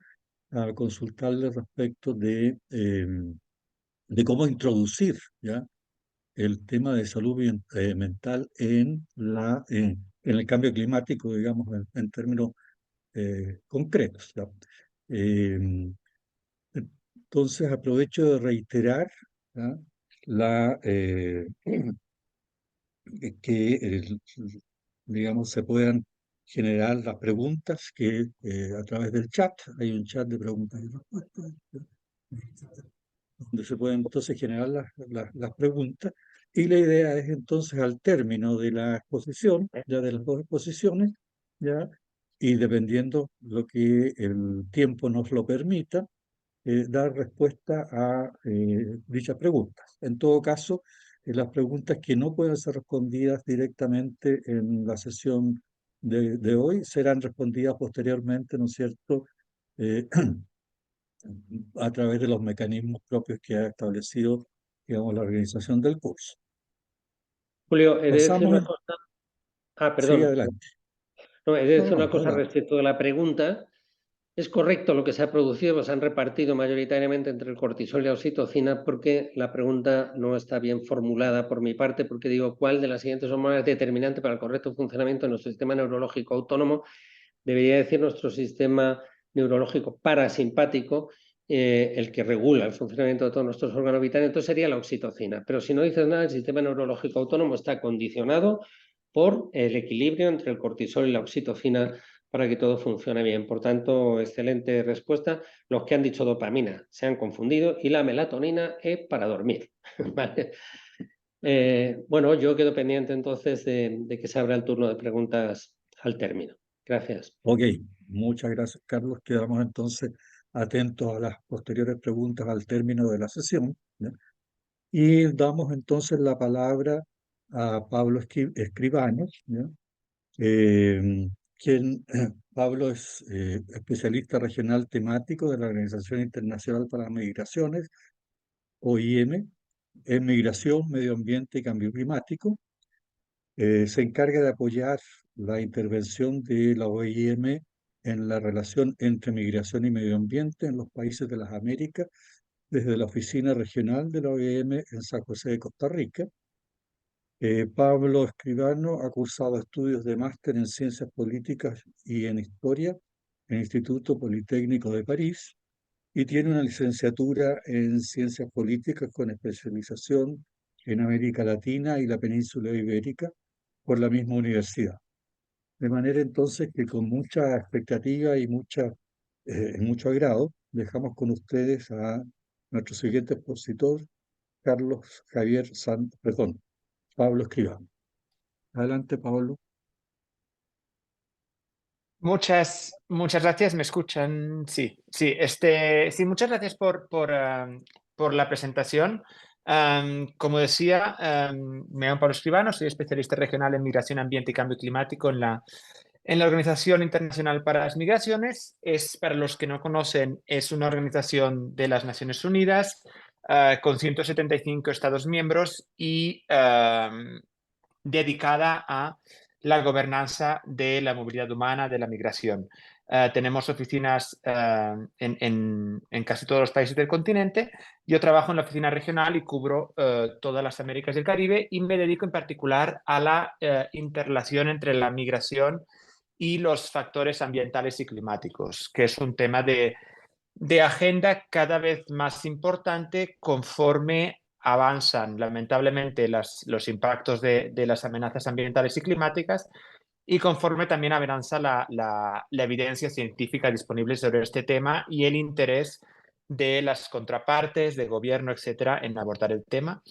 a consultarle respecto de cómo introducir, ¿ya?, el tema de salud mental en el cambio climático, digamos, en términos concretos, ¿ya? Entonces aprovecho de reiterar, ¿ya? Que digamos, se puedan generar las preguntas que a través del chat, hay un chat de preguntas y respuestas, donde se pueden entonces generar las preguntas, y la idea es entonces al término de la exposición, ya de las dos exposiciones, ya, y dependiendo lo que el tiempo nos lo permita, dar respuesta a dichas preguntas. En todo caso, las preguntas que no puedan ser respondidas directamente en la sesión de hoy serán respondidas posteriormente, ¿no es cierto?, a través de los mecanismos propios que ha establecido, digamos, la organización del curso. Julio, he de decir Pasamos una en... cosa. Ah, Sí, perdón. adelante. No, he de decir No, una cosa adelante. respecto de la pregunta. Es correcto lo que se ha producido, se han repartido mayoritariamente entre el cortisol y la oxitocina, porque la pregunta no está bien formulada por mi parte, porque digo, ¿cuál de las siguientes hormonas es determinante para el correcto funcionamiento de nuestro sistema neurológico autónomo? Debería decir nuestro sistema neurológico parasimpático, el que regula el funcionamiento de todos nuestros órganos vitales, entonces sería la oxitocina. Pero si no dices nada, el sistema neurológico autónomo está condicionado por el equilibrio entre el cortisol y la oxitocina para que todo funcione bien. Por tanto, excelente respuesta. Los que han dicho dopamina se han confundido y la melatonina es para dormir. ¿Vale? Bueno, yo quedo pendiente entonces de que se abra el turno de preguntas al término. Gracias. Ok, muchas gracias, Carlos. Quedamos entonces atentos a las posteriores preguntas al término de la sesión, ¿ya? Y damos entonces la palabra a Pablo Escribano, ¿ya? Quien, Pablo es especialista regional temático de la Organización Internacional para las Migraciones, OIM, en migración, medio ambiente y cambio climático. Se encarga de apoyar la intervención de la OIM en la relación entre migración y medio ambiente en los países de las Américas, desde la oficina regional de la OIM en San José de Costa Rica. Pablo Escribano ha cursado estudios de máster en Ciencias Políticas y en Historia en el Instituto Politécnico de París y tiene una licenciatura en Ciencias Políticas con especialización en América Latina y la península ibérica por la misma universidad. De manera entonces que con mucha expectativa y mucho agrado dejamos con ustedes a nuestro siguiente expositor, Pablo Escribano. Adelante, Pablo. Muchas gracias. ¿Me escuchan? Sí. Sí, muchas gracias por la presentación. Como decía, me llamo Pablo Escribano, soy especialista regional en migración, ambiente y cambio climático en la Organización Internacional para las Migraciones. Para los que no conocen, es una organización de las Naciones Unidas con 175 Estados miembros y dedicada a la gobernanza de la movilidad humana, de la migración. Tenemos oficinas en casi todos los países del continente. Yo trabajo en la oficina regional y cubro todas las Américas y el Caribe, y me dedico en particular a la interrelación entre la migración y los factores ambientales y climáticos, que es un tema de agenda cada vez más importante conforme avanzan lamentablemente los impactos de las amenazas ambientales y climáticas, y conforme también avanza la evidencia científica disponible sobre este tema y el interés de las contrapartes, de gobierno, etcétera, en abordar el tema.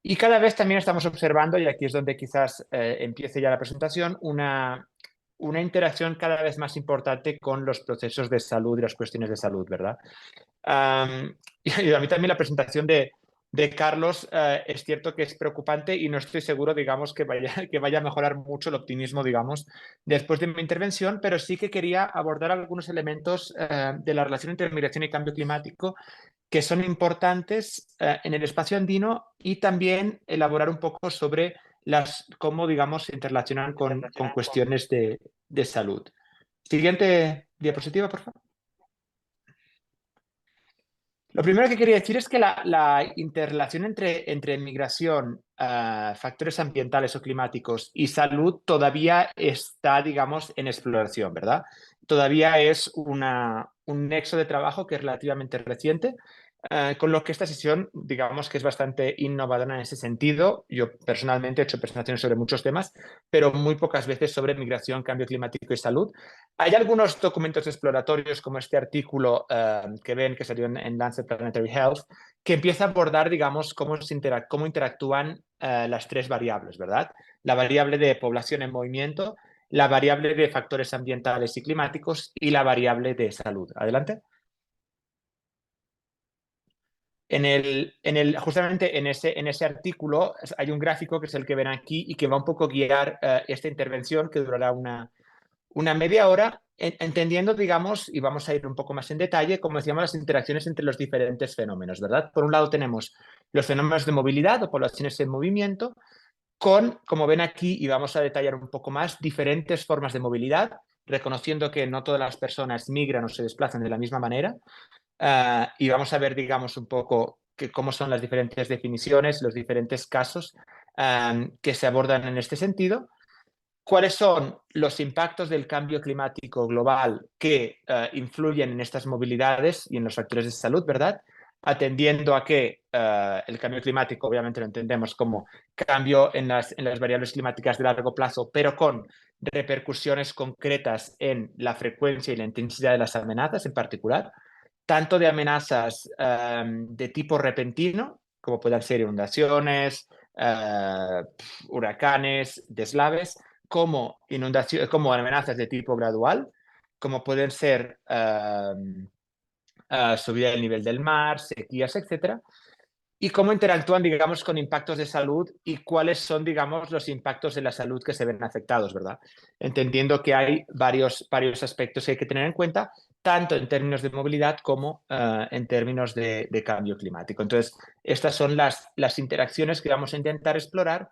Y cada vez también estamos observando, y aquí es donde quizás empiece ya la presentación, una interacción cada vez más importante con los procesos de salud y las cuestiones de salud, ¿verdad? Y a mí también la presentación de Carlos es cierto que es preocupante, y no estoy seguro, digamos, que vaya a mejorar mucho el optimismo, digamos, después de mi intervención, pero sí que quería abordar algunos elementos de la relación entre migración y cambio climático que son importantes en el espacio andino, y también elaborar un poco sobre cómo, digamos, se interrelacionan con cuestiones de salud. Siguiente diapositiva, por favor. Lo primero que quería decir es que la interrelación entre migración, factores ambientales o climáticos y salud todavía está, digamos, en exploración, ¿verdad? todavía es un nexo de trabajo que es relativamente reciente, con lo que esta sesión, digamos que es bastante innovadora en ese sentido. Yo personalmente he hecho presentaciones sobre muchos temas, pero muy pocas veces sobre migración, cambio climático y salud. Hay algunos documentos exploratorios, como este artículo que ven que salió en Lancet Planetary Health, que empieza a abordar, digamos, cómo interactúan las tres variables, ¿verdad? La variable de población en movimiento, la variable de factores ambientales y climáticos y la variable de salud. Adelante. Justamente en ese artículo hay un gráfico que es el que ven aquí y que va un poco a guiar esta intervención, que durará una media hora, entendiendo, digamos, y vamos a ir un poco más en detalle, como decíamos, las interacciones entre los diferentes fenómenos, ¿verdad? Por un lado tenemos los fenómenos de movilidad o poblaciones en movimiento, con, como ven aquí, y vamos a detallar un poco más, diferentes formas de movilidad, reconociendo que no todas las personas migran o se desplazan de la misma manera. Y vamos a ver, digamos, un poco cómo son las diferentes definiciones, los diferentes casos que se abordan en este sentido. ¿Cuáles son los impactos del cambio climático global que influyen en estas movilidades y en los factores de salud, verdad? Atendiendo a que el cambio climático, obviamente lo entendemos como cambio en las variables climáticas de largo plazo, pero con repercusiones concretas en la frecuencia y la intensidad de las amenazas en particular, tanto de amenazas de tipo repentino, como puedan ser inundaciones, huracanes, deslaves, como amenazas de tipo gradual, como pueden ser subida del nivel del mar, sequías, etcétera, y cómo interactúan, digamos, con impactos de salud y cuáles son, digamos, los impactos de la salud que se ven afectados, ¿verdad? Entendiendo que hay varios aspectos que hay que tener en cuenta, tanto en términos de movilidad como en términos de cambio climático. Entonces, estas son las interacciones que vamos a intentar explorar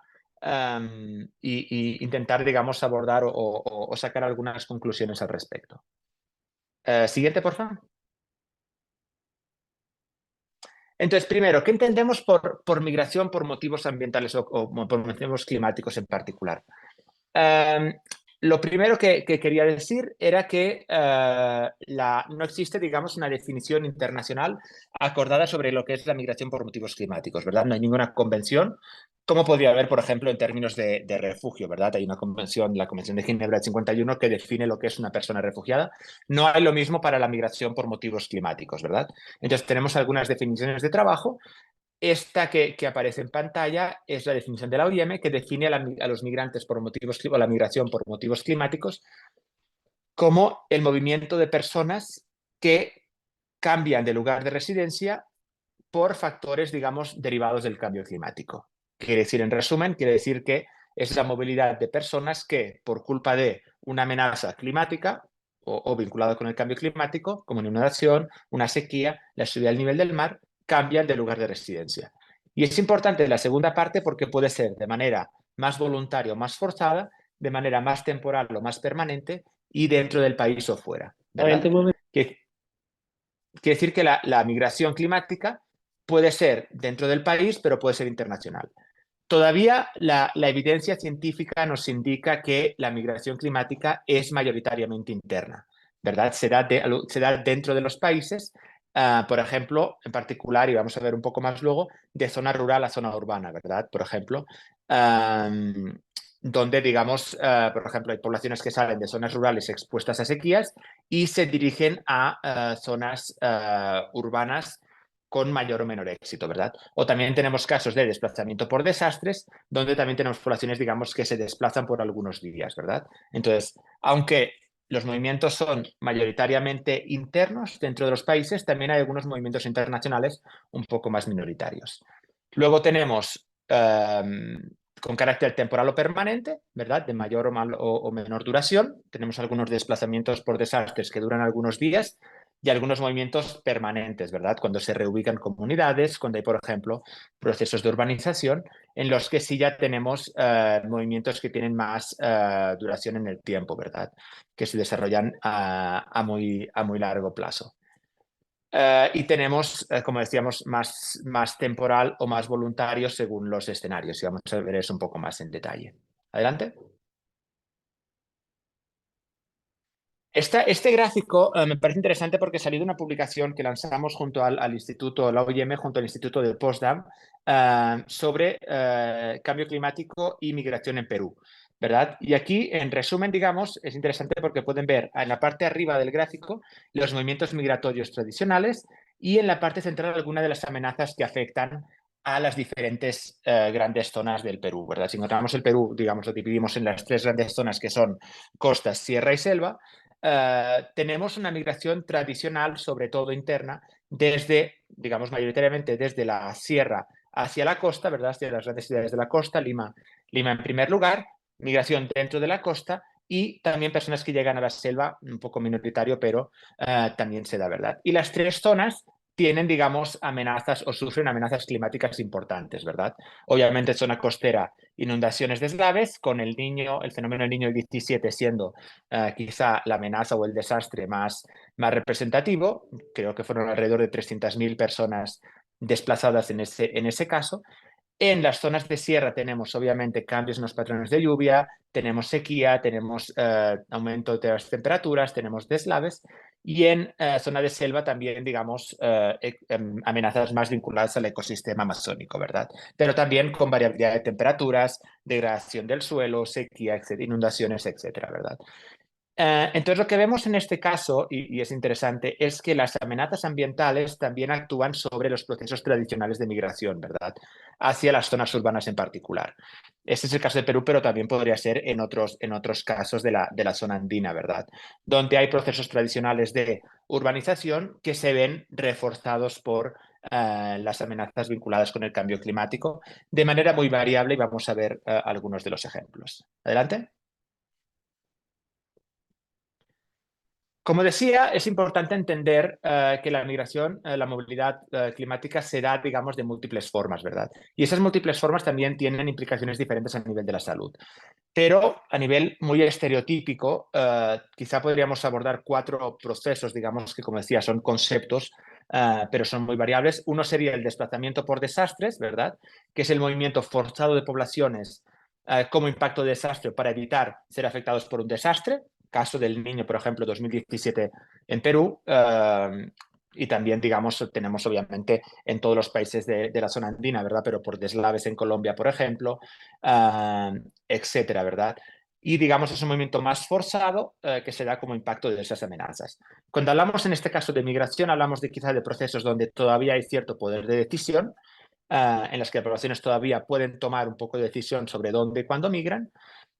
y intentar, digamos, abordar o sacar algunas conclusiones al respecto. Siguiente, por favor. Entonces, primero, ¿qué entendemos por migración por motivos ambientales o por motivos climáticos en particular? Lo primero que quería decir era que no existe, digamos, una definición internacional acordada sobre lo que es la migración por motivos climáticos, ¿verdad? No hay ninguna convención, como podría haber, por ejemplo, en términos de refugio, ¿verdad? Hay una convención, la Convención de Ginebra del 51, que define lo que es una persona refugiada. No hay lo mismo para la migración por motivos climáticos, ¿verdad? Entonces, tenemos algunas definiciones de trabajo. Esta que aparece en pantalla es la definición de la OIM, que define a los migrantes por motivos, o la migración por motivos climáticos como el movimiento de personas que cambian de lugar de residencia por factores, digamos, derivados del cambio climático. Quiere decir, en resumen, quiere decir que es la movilidad de personas que, por culpa de una amenaza climática o vinculada con el cambio climático, como una inundación, una sequía, la subida del nivel del mar, cambian de lugar de residencia. Y es importante la segunda parte porque puede ser de manera más voluntaria o más forzada, de manera más temporal o más permanente y dentro del país o fuera. Quiere decir que la migración climática puede ser dentro del país, pero puede ser internacional. Todavía la evidencia científica nos indica que la migración climática es mayoritariamente interna, ¿verdad? Se da dentro de los países, por ejemplo, en particular, y vamos a ver un poco más luego, de zona rural a zona urbana, ¿verdad? Por ejemplo, donde, digamos, por ejemplo, hay poblaciones que salen de zonas rurales expuestas a sequías y se dirigen a zonas urbanas con mayor o menor éxito, ¿verdad? O también tenemos casos de desplazamiento por desastres, donde también tenemos poblaciones, digamos, que se desplazan por algunos días, ¿verdad? Entonces, aunque los movimientos son mayoritariamente internos dentro de los países, también hay algunos movimientos internacionales un poco más minoritarios. Luego tenemos con carácter temporal o permanente, ¿verdad? De mayor o menor duración. Tenemos algunos desplazamientos por desastres que duran algunos días y algunos movimientos permanentes, ¿verdad? Cuando se reubican comunidades, cuando hay, por ejemplo, procesos de urbanización, en los que sí ya tenemos movimientos que tienen más duración en el tiempo, ¿verdad? Que se desarrollan a muy largo plazo. Y tenemos, como decíamos, más temporal o más voluntario según los escenarios. Y vamos a ver eso un poco más en detalle. Adelante. Este gráfico me parece interesante porque salió de una publicación que lanzamos junto al Instituto, la OIM, junto al Instituto de Potsdam, sobre cambio climático y migración en Perú, ¿verdad? Y aquí, en resumen, digamos, es interesante porque pueden ver en la parte arriba del gráfico los movimientos migratorios tradicionales y en la parte central algunas de las amenazas que afectan a las diferentes grandes zonas del Perú, ¿verdad? Si encontramos el Perú, digamos, lo dividimos en las 3 grandes zonas que son costas, sierra y selva. Tenemos una migración tradicional, sobre todo interna, desde, digamos, mayoritariamente desde la sierra hacia la costa, ¿verdad? Hacia las grandes ciudades de la costa, Lima en primer lugar, migración dentro de la costa y también personas que llegan a la selva, un poco minoritario, pero también se da, ¿verdad? Y las 3 zonas tienen, digamos, amenazas o sufren amenazas climáticas importantes, ¿verdad? Obviamente, zona costera, inundaciones, deslaves, con el fenómeno del Niño 17 siendo quizá la amenaza o el desastre más representativo. Creo que fueron alrededor de 300.000 personas desplazadas en ese caso. En las zonas de sierra tenemos obviamente cambios en los patrones de lluvia, tenemos sequía, tenemos aumento de las temperaturas, tenemos deslaves y en zona de selva también, digamos, amenazas más vinculadas al ecosistema amazónico, ¿verdad? Pero también con variabilidad de temperaturas, degradación del suelo, sequía, inundaciones, etcétera, ¿verdad? Entonces, lo que vemos en este caso, y es interesante, es que las amenazas ambientales también actúan sobre los procesos tradicionales de migración, ¿verdad? Hacia las zonas urbanas en particular. Este es el caso de Perú, pero también podría ser en otros casos de la zona andina, ¿verdad? Donde hay procesos tradicionales de urbanización que se ven reforzados por las amenazas vinculadas con el cambio climático de manera muy variable y vamos a ver algunos de los ejemplos. Adelante. Como decía, es importante entender que la migración, la movilidad climática se da, digamos, de múltiples formas, ¿verdad? Y esas múltiples formas también tienen implicaciones diferentes a nivel de la salud. Pero a nivel muy estereotípico, quizá podríamos abordar 4 procesos, digamos, que como decía, son conceptos, pero son muy variables. Uno sería el desplazamiento por desastres, ¿verdad? Que es el movimiento forzado de poblaciones como impacto de desastre para evitar ser afectados por un desastre. Caso del Niño, por ejemplo, 2017 en Perú, y también, digamos, tenemos obviamente en todos los países de la zona andina, ¿verdad? Pero por deslaves en Colombia, por ejemplo, etcétera, ¿verdad? Y, digamos, es un movimiento más forzado que se da como impacto de esas amenazas. Cuando hablamos en este caso de migración, hablamos de quizás de procesos donde todavía hay cierto poder de decisión, en las que las poblaciones todavía pueden tomar un poco de decisión sobre dónde y cuándo migran.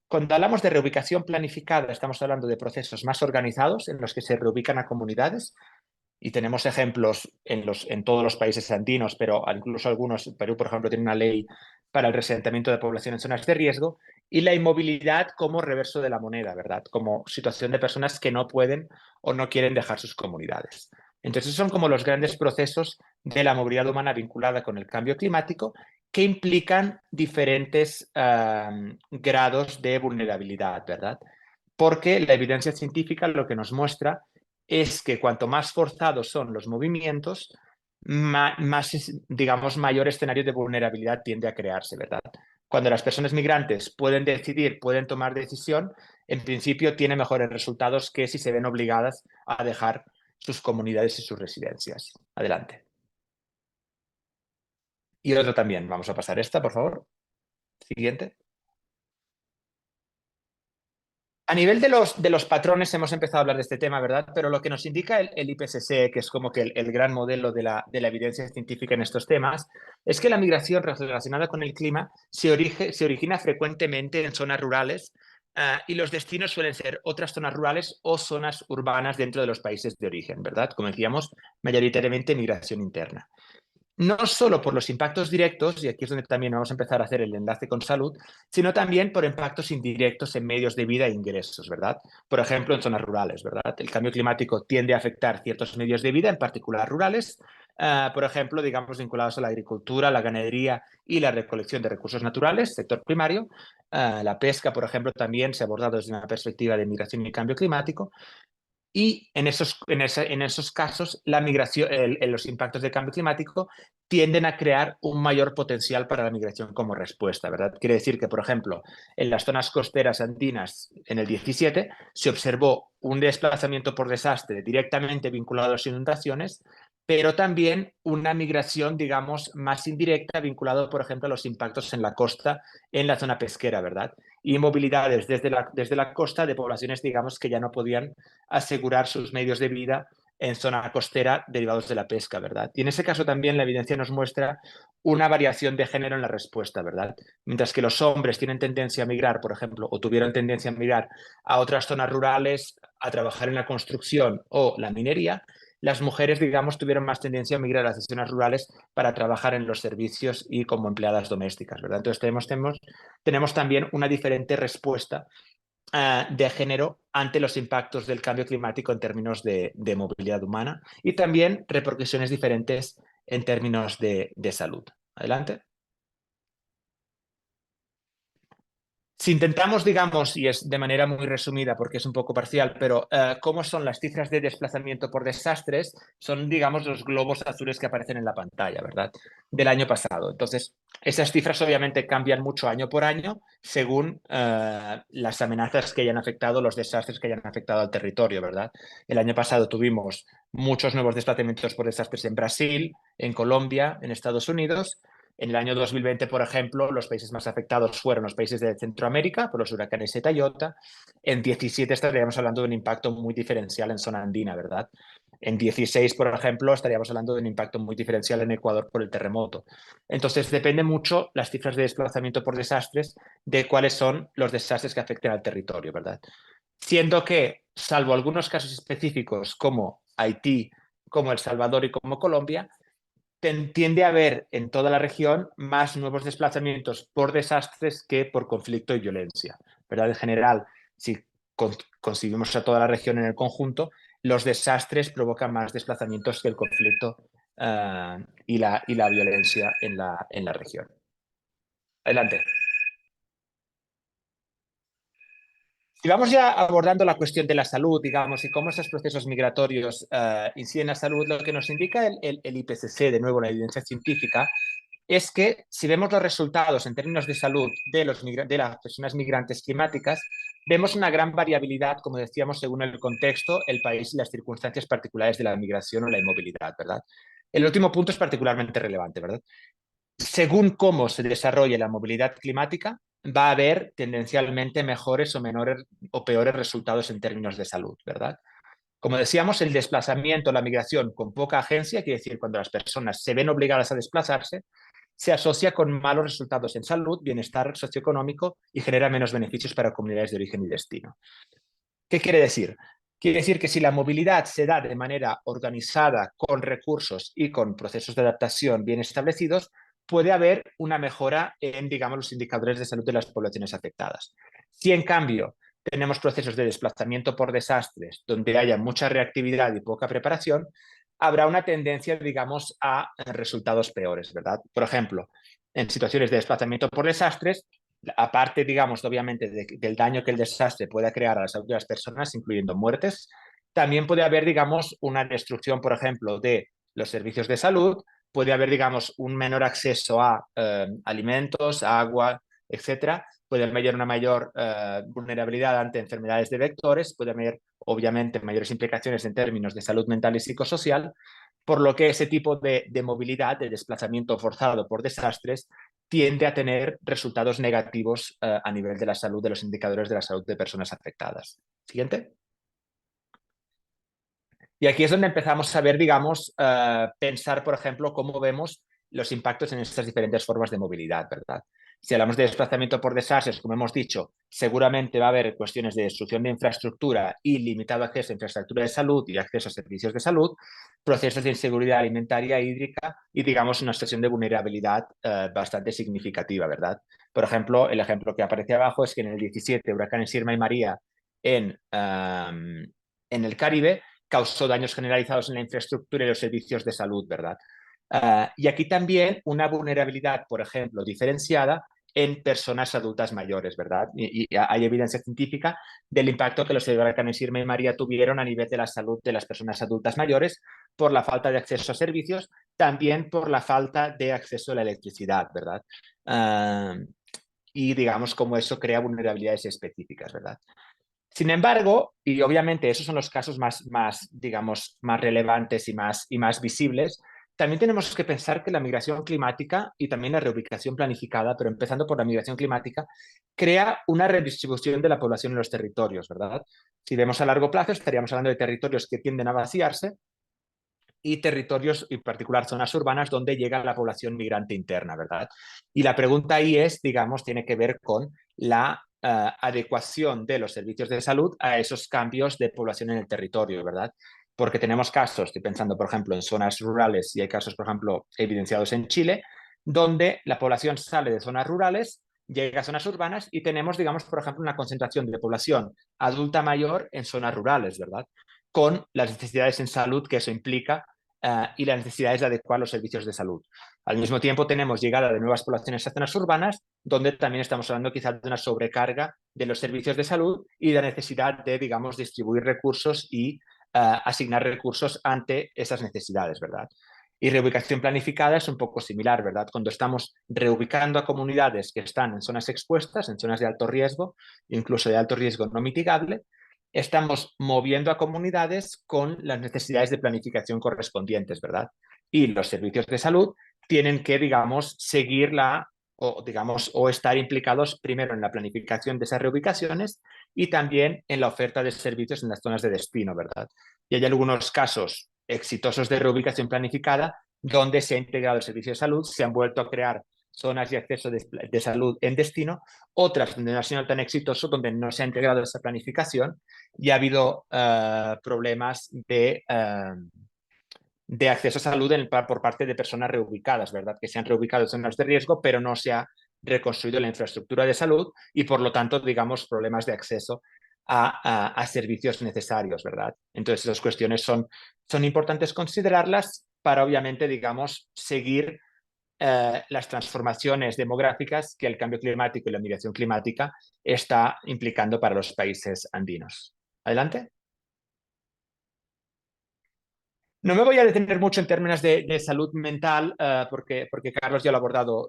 Cuando hablamos de reubicación planificada, estamos hablando de procesos más organizados en los que se reubican a comunidades y tenemos ejemplos en todos los países andinos, pero incluso algunos, Perú, por ejemplo, tiene una ley para el reasentamiento de población en zonas de riesgo y la inmovilidad como reverso de la moneda, ¿verdad? Como situación de personas que no pueden o no quieren dejar sus comunidades. Entonces, son como los grandes procesos de la movilidad humana vinculada con el cambio climático que implican diferentes grados de vulnerabilidad, ¿verdad? Porque la evidencia científica lo que nos muestra es que cuanto más forzados son los movimientos, más, digamos, mayor escenario de vulnerabilidad tiende a crearse, ¿verdad? Cuando las personas migrantes pueden decidir, pueden tomar decisión, en principio tiene mejores resultados que si se ven obligadas a dejar sus comunidades y sus residencias. Adelante. Y otro también. Vamos a pasar esta, por favor. Siguiente. A nivel de los patrones hemos empezado a hablar de este tema, ¿verdad? Pero lo que nos indica el IPCC, que es como que el gran modelo de la evidencia científica en estos temas, es que la migración relacionada con el clima se origina frecuentemente en zonas rurales y los destinos suelen ser otras zonas rurales o zonas urbanas dentro de los países de origen, ¿verdad? Como decíamos, mayoritariamente migración interna. No solo por los impactos directos, y aquí es donde también vamos a empezar a hacer el enlace con salud, sino también por impactos indirectos en medios de vida e ingresos, ¿verdad? Por ejemplo, en zonas rurales, ¿verdad? El cambio climático tiende a afectar ciertos medios de vida, en particular rurales, por ejemplo, digamos, vinculados a la agricultura, la ganadería y la recolección de recursos naturales, sector primario. La pesca, por ejemplo, también se ha abordado desde una perspectiva de migración y cambio climático. Y en esos casos, la migración, los impactos del cambio climático tienden a crear un mayor potencial para la migración como respuesta, ¿verdad? Quiere decir que, por ejemplo, en las zonas costeras andinas en el 17 se observó un desplazamiento por desastre directamente vinculado a las inundaciones, pero también una migración, digamos, más indirecta vinculada, por ejemplo, a los impactos en la costa, en la zona pesquera, ¿verdad? Y movilidades desde la costa de poblaciones, digamos, que ya no podían asegurar sus medios de vida en zona costera derivados de la pesca, ¿verdad? Y en ese caso también la evidencia nos muestra una variación de género en la respuesta, ¿verdad? Mientras que los hombres tienen tendencia a migrar, por ejemplo, o tuvieron tendencia a migrar a otras zonas rurales, a trabajar en la construcción o la minería, las mujeres, digamos, tuvieron más tendencia a migrar a las zonas rurales para trabajar en los servicios y como empleadas domésticas, ¿verdad? Entonces tenemos también una diferente respuesta de género ante los impactos del cambio climático en términos de movilidad humana y también repercusiones diferentes en términos de salud. Adelante. Si intentamos, digamos, y es de manera muy resumida porque es un poco parcial, pero cómo son las cifras de desplazamiento por desastres, son, digamos, los globos azules que aparecen en la pantalla, ¿verdad? Del año pasado. Entonces, esas cifras obviamente cambian mucho año por año según las amenazas que hayan afectado, los desastres que hayan afectado al territorio, ¿verdad? El año pasado tuvimos muchos nuevos desplazamientos por desastres en Brasil, en Colombia, en Estados Unidos. En el año 2020, por ejemplo, los países más afectados fueron los países de Centroamérica por los huracanes Eta y Iota. En 17 estaríamos hablando de un impacto muy diferencial en zona andina, ¿verdad? En 16, por ejemplo, estaríamos hablando de un impacto muy diferencial en Ecuador por el terremoto. Entonces, depende mucho las cifras de desplazamiento por desastres de cuáles son los desastres que afecten al territorio, ¿verdad? Siendo que, salvo algunos casos específicos como Haití, como El Salvador y como Colombia, tiende a haber en toda la región más nuevos desplazamientos por desastres que por conflicto y violencia, ¿verdad? En general, si conseguimos a toda la región en el conjunto, los desastres provocan más desplazamientos que el conflicto y la violencia en la región. Adelante. Si vamos ya abordando la cuestión de la salud, digamos, y cómo esos procesos migratorios inciden en la salud, lo que nos indica el IPCC, de nuevo, la evidencia científica, es que si vemos los resultados en términos de salud de las personas migrantes climáticas, vemos una gran variabilidad, como decíamos, según el contexto, el país y las circunstancias particulares de la migración o la inmovilidad, ¿verdad? El último punto es particularmente relevante, ¿verdad? Según cómo se desarrolle la movilidad climática, va a haber tendencialmente mejores o menores o peores resultados en términos de salud, ¿verdad? Como decíamos, el desplazamiento, la migración con poca agencia, quiere decir cuando las personas se ven obligadas a desplazarse, se asocia con malos resultados en salud, bienestar socioeconómico y genera menos beneficios para comunidades de origen y destino. ¿Qué quiere decir? Quiere decir que si la movilidad se da de manera organizada, con recursos y con procesos de adaptación bien establecidos, puede haber una mejora en, digamos, los indicadores de salud de las poblaciones afectadas. Si, en cambio, tenemos procesos de desplazamiento por desastres donde haya mucha reactividad y poca preparación, habrá una tendencia, digamos, a resultados peores, ¿verdad? Por ejemplo, en situaciones de desplazamiento por desastres, aparte, digamos, obviamente, del daño que el desastre pueda crear a la salud de las personas, incluyendo muertes, también puede haber, digamos, una destrucción, por ejemplo, de los servicios de salud, puede haber, digamos, un menor acceso a alimentos, a agua, etcétera, puede haber una mayor vulnerabilidad ante enfermedades de vectores, puede haber, obviamente, mayores implicaciones en términos de salud mental y psicosocial, por lo que ese tipo de movilidad, de desplazamiento forzado por desastres, tiende a tener resultados negativos a nivel de la salud, de los indicadores de la salud de personas afectadas. Siguiente. Y aquí es donde empezamos a ver, digamos, pensar, por ejemplo, cómo vemos los impactos en estas diferentes formas de movilidad, ¿verdad? Si hablamos de desplazamiento por desastres, como hemos dicho, seguramente va a haber cuestiones de destrucción de infraestructura y limitado acceso a infraestructura de salud y acceso a servicios de salud, procesos de inseguridad alimentaria, hídrica y, digamos, una situación de vulnerabilidad bastante significativa, ¿verdad? Por ejemplo, el ejemplo que aparece abajo es que en el 17, huracanes Irma y María en el Caribe causó daños generalizados en la infraestructura y los servicios de salud, ¿verdad? Y aquí también una vulnerabilidad, por ejemplo, diferenciada en personas adultas mayores, ¿verdad? Y hay evidencia científica del impacto que los huracanes Irma y María tuvieron a nivel de la salud de las personas adultas mayores por la falta de acceso a servicios, también por la falta de acceso a la electricidad, ¿verdad? Y digamos como eso crea vulnerabilidades específicas, ¿verdad? Sin embargo, y obviamente esos son los casos digamos, más relevantes y más visibles, también tenemos que pensar que la migración climática y también la reubicación planificada, pero empezando por la migración climática, crea una redistribución de la población en los territorios, ¿verdad? Si vemos a largo plazo, estaríamos hablando de territorios que tienden a vaciarse y territorios, en particular zonas urbanas, donde llega la población migrante interna, ¿verdad? Y la pregunta ahí es, digamos, tiene que ver con la adecuación de los servicios de salud a esos cambios de población en el territorio, ¿verdad? Porque tenemos casos, estoy pensando, por ejemplo, en zonas rurales, y hay casos, por ejemplo, evidenciados en Chile, donde la población sale de zonas rurales, llega a zonas urbanas y tenemos, digamos, por ejemplo, una concentración de población adulta mayor en zonas rurales, ¿verdad? Con las necesidades en salud que eso implica y las necesidades de adecuar los servicios de salud. Al mismo tiempo tenemos llegada de nuevas poblaciones a zonas urbanas, donde también estamos hablando quizás de una sobrecarga de los servicios de salud y de la necesidad de, digamos, distribuir recursos y asignar recursos ante esas necesidades, ¿verdad? Y reubicación planificada es un poco similar, ¿verdad? Cuando estamos reubicando a comunidades que están en zonas expuestas, en zonas de alto riesgo, incluso de alto riesgo no mitigable, estamos moviendo a comunidades con las necesidades de planificación correspondientes, ¿verdad? Y los servicios de salud tienen que, digamos, seguirla o estar implicados primero en la planificación de esas reubicaciones y también en la oferta de servicios en las zonas de destino, ¿verdad? Y hay algunos casos exitosos de reubicación planificada donde se ha integrado el servicio de salud, se han vuelto a crear zonas de acceso de salud en destino, otras donde no ha sido tan exitoso, donde no se ha integrado esa planificación y ha habido problemas de acceso a salud por parte de personas reubicadas, ¿verdad? Que se han reubicado en zonas de riesgo, pero no se ha reconstruido la infraestructura de salud y, por lo tanto, digamos, problemas de acceso a servicios necesarios, ¿verdad? Entonces, esas cuestiones son importantes considerarlas para, obviamente, digamos, seguir las transformaciones demográficas que el cambio climático y la migración climática está implicando para los países andinos. Adelante. No me voy a detener mucho en términos de salud mental, porque Carlos ya lo ha abordado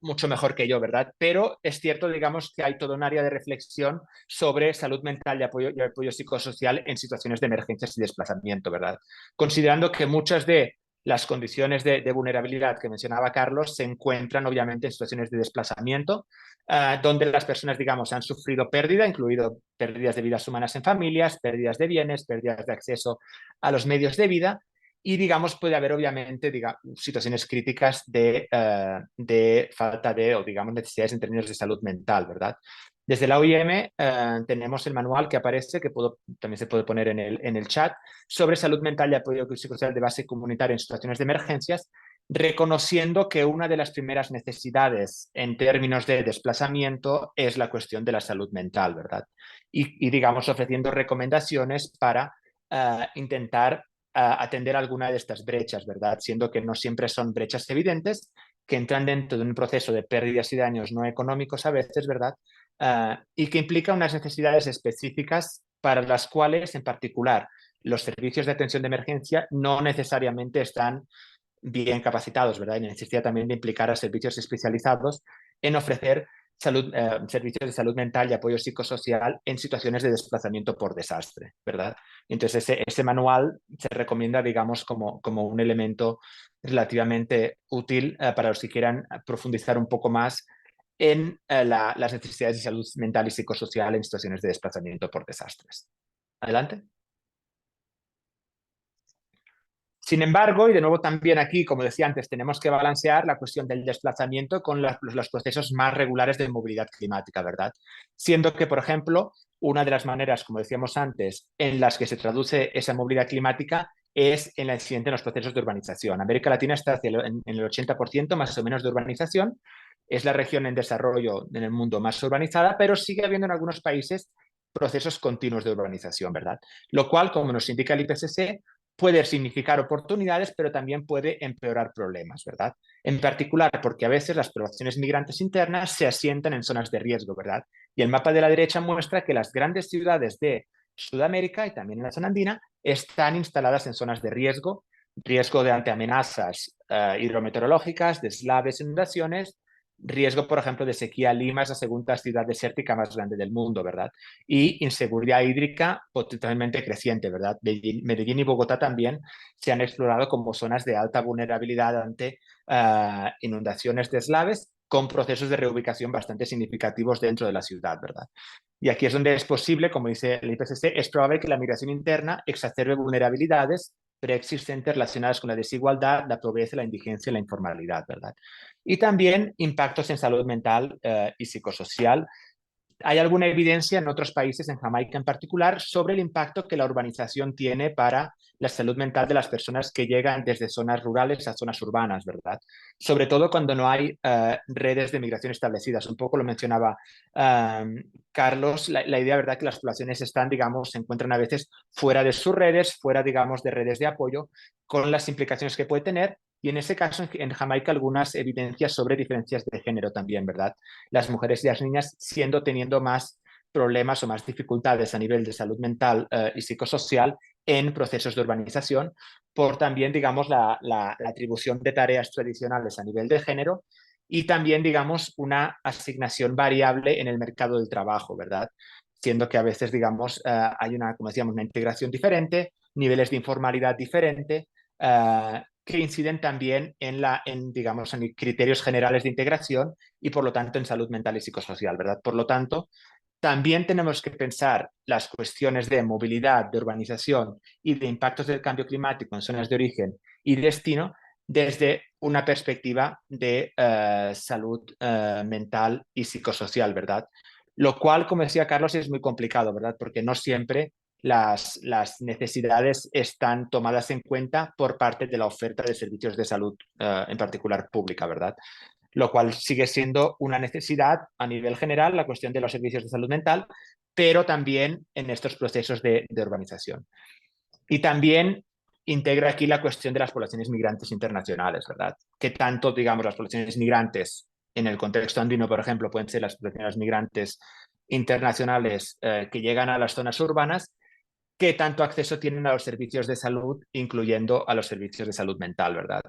mucho mejor que yo, ¿verdad? Pero es cierto, digamos, que hay todo un área de reflexión sobre salud mental y apoyo psicosocial en situaciones de emergencias y desplazamiento, ¿verdad? Considerando que muchas de las condiciones de vulnerabilidad que mencionaba Carlos se encuentran, obviamente, en situaciones de desplazamiento, donde las personas, digamos, han sufrido pérdida, incluido pérdidas de vidas humanas en familias, pérdidas de bienes, pérdidas de acceso a los medios de vida y, digamos, puede haber, obviamente, situaciones críticas de falta de, o, digamos, necesidades en términos de salud mental, ¿verdad? Desde la OIM tenemos el manual que aparece, que también se puede poner en el chat, sobre salud mental y apoyo psicosocial de base comunitaria en situaciones de emergencias, reconociendo que una de las primeras necesidades en términos de desplazamiento es la cuestión de la salud mental, ¿verdad? Y digamos, ofreciendo recomendaciones para intentar atender alguna de estas brechas, ¿verdad? Siendo que no siempre son brechas evidentes, que entran dentro de un proceso de pérdidas y daños no económicos a veces, ¿verdad? Y que implica unas necesidades específicas para las cuales, en particular, los servicios de atención de emergencia no necesariamente están bien capacitados, ¿verdad? Y necesidad también de implicar a servicios especializados en ofrecer servicios de salud mental y apoyo psicosocial en situaciones de desplazamiento por desastre, ¿verdad? Entonces, ese manual se recomienda, digamos, como un elemento relativamente útil para los que quieran profundizar un poco más en las necesidades de salud mental y psicosocial en situaciones de desplazamiento por desastres. Adelante. Sin embargo, y de nuevo también aquí, como decía antes, tenemos que balancear la cuestión del desplazamiento con los procesos más regulares de movilidad climática, ¿verdad? Siendo que, por ejemplo, una de las maneras, como decíamos antes, en las que se traduce esa movilidad climática es en la incidente en los procesos de urbanización. América Latina está en el 80% más o menos de urbanización. Es la región en desarrollo en el mundo más urbanizada, pero sigue habiendo en algunos países procesos continuos de urbanización, ¿verdad? Lo cual, como nos indica el IPCC, puede significar oportunidades, pero también puede empeorar problemas, ¿verdad? En particular, porque a veces las poblaciones migrantes internas se asientan en zonas de riesgo, ¿verdad? Y el mapa de la derecha muestra que las grandes ciudades de Sudamérica y también en la zona andina están instaladas en zonas de riesgo ante amenazas hidrometeorológicas, deslaves, inundaciones, riesgo, por ejemplo, de sequía. Lima es la segunda ciudad desértica más grande del mundo, ¿verdad? Y inseguridad hídrica potencialmente creciente, ¿verdad? Medellín y Bogotá también se han explorado como zonas de alta vulnerabilidad ante inundaciones, deslaves, con procesos de reubicación bastante significativos dentro de la ciudad, ¿verdad? Y aquí es donde es posible, como dice el IPCC, es probable que la migración interna exacerbe vulnerabilidades preexistentes relacionadas con la desigualdad, la pobreza, la indigencia y la informalidad, ¿verdad? Y también impactos en salud mental y psicosocial. Hay alguna evidencia en otros países, en Jamaica en particular, sobre el impacto que la urbanización tiene para la salud mental de las personas que llegan desde zonas rurales a zonas urbanas, ¿verdad? Sobre todo cuando no hay redes de migración establecidas. Un poco lo mencionaba Carlos, la idea, ¿verdad?, que las poblaciones están, digamos, se encuentran a veces fuera de sus redes, fuera, digamos, de redes de apoyo, con las implicaciones que puede tener. Y en ese caso, en Jamaica, algunas evidencias sobre diferencias de género también, ¿verdad? Las mujeres y las niñas teniendo más problemas o más dificultades a nivel de salud mental y psicosocial en procesos de urbanización, por también, digamos, la atribución de tareas tradicionales a nivel de género y también, digamos, una asignación variable en el mercado del trabajo, ¿verdad? Siendo que a veces, digamos, hay una, como decíamos, una integración diferente, niveles de informalidad diferente, que inciden también digamos, en criterios generales de integración y, por lo tanto, en salud mental y psicosocial, ¿verdad? Por lo tanto, también tenemos que pensar las cuestiones de movilidad, de urbanización y de impactos del cambio climático en zonas de origen y destino desde una perspectiva de salud mental y psicosocial, ¿verdad? Lo cual, como decía Carlos, es muy complicado, ¿verdad? Porque no siempre las necesidades están tomadas en cuenta por parte de la oferta de servicios de salud, en particular pública, ¿verdad? Lo cual sigue siendo una necesidad a nivel general, la cuestión de los servicios de salud mental, pero también en estos procesos de urbanización. Y también integra aquí la cuestión de las poblaciones migrantes internacionales, ¿verdad? Que tanto, digamos, las poblaciones migrantes en el contexto andino, por ejemplo, pueden ser las poblaciones migrantes internacionales que llegan a las zonas urbanas, qué tanto acceso tienen a los servicios de salud, incluyendo a los servicios de salud mental, ¿verdad?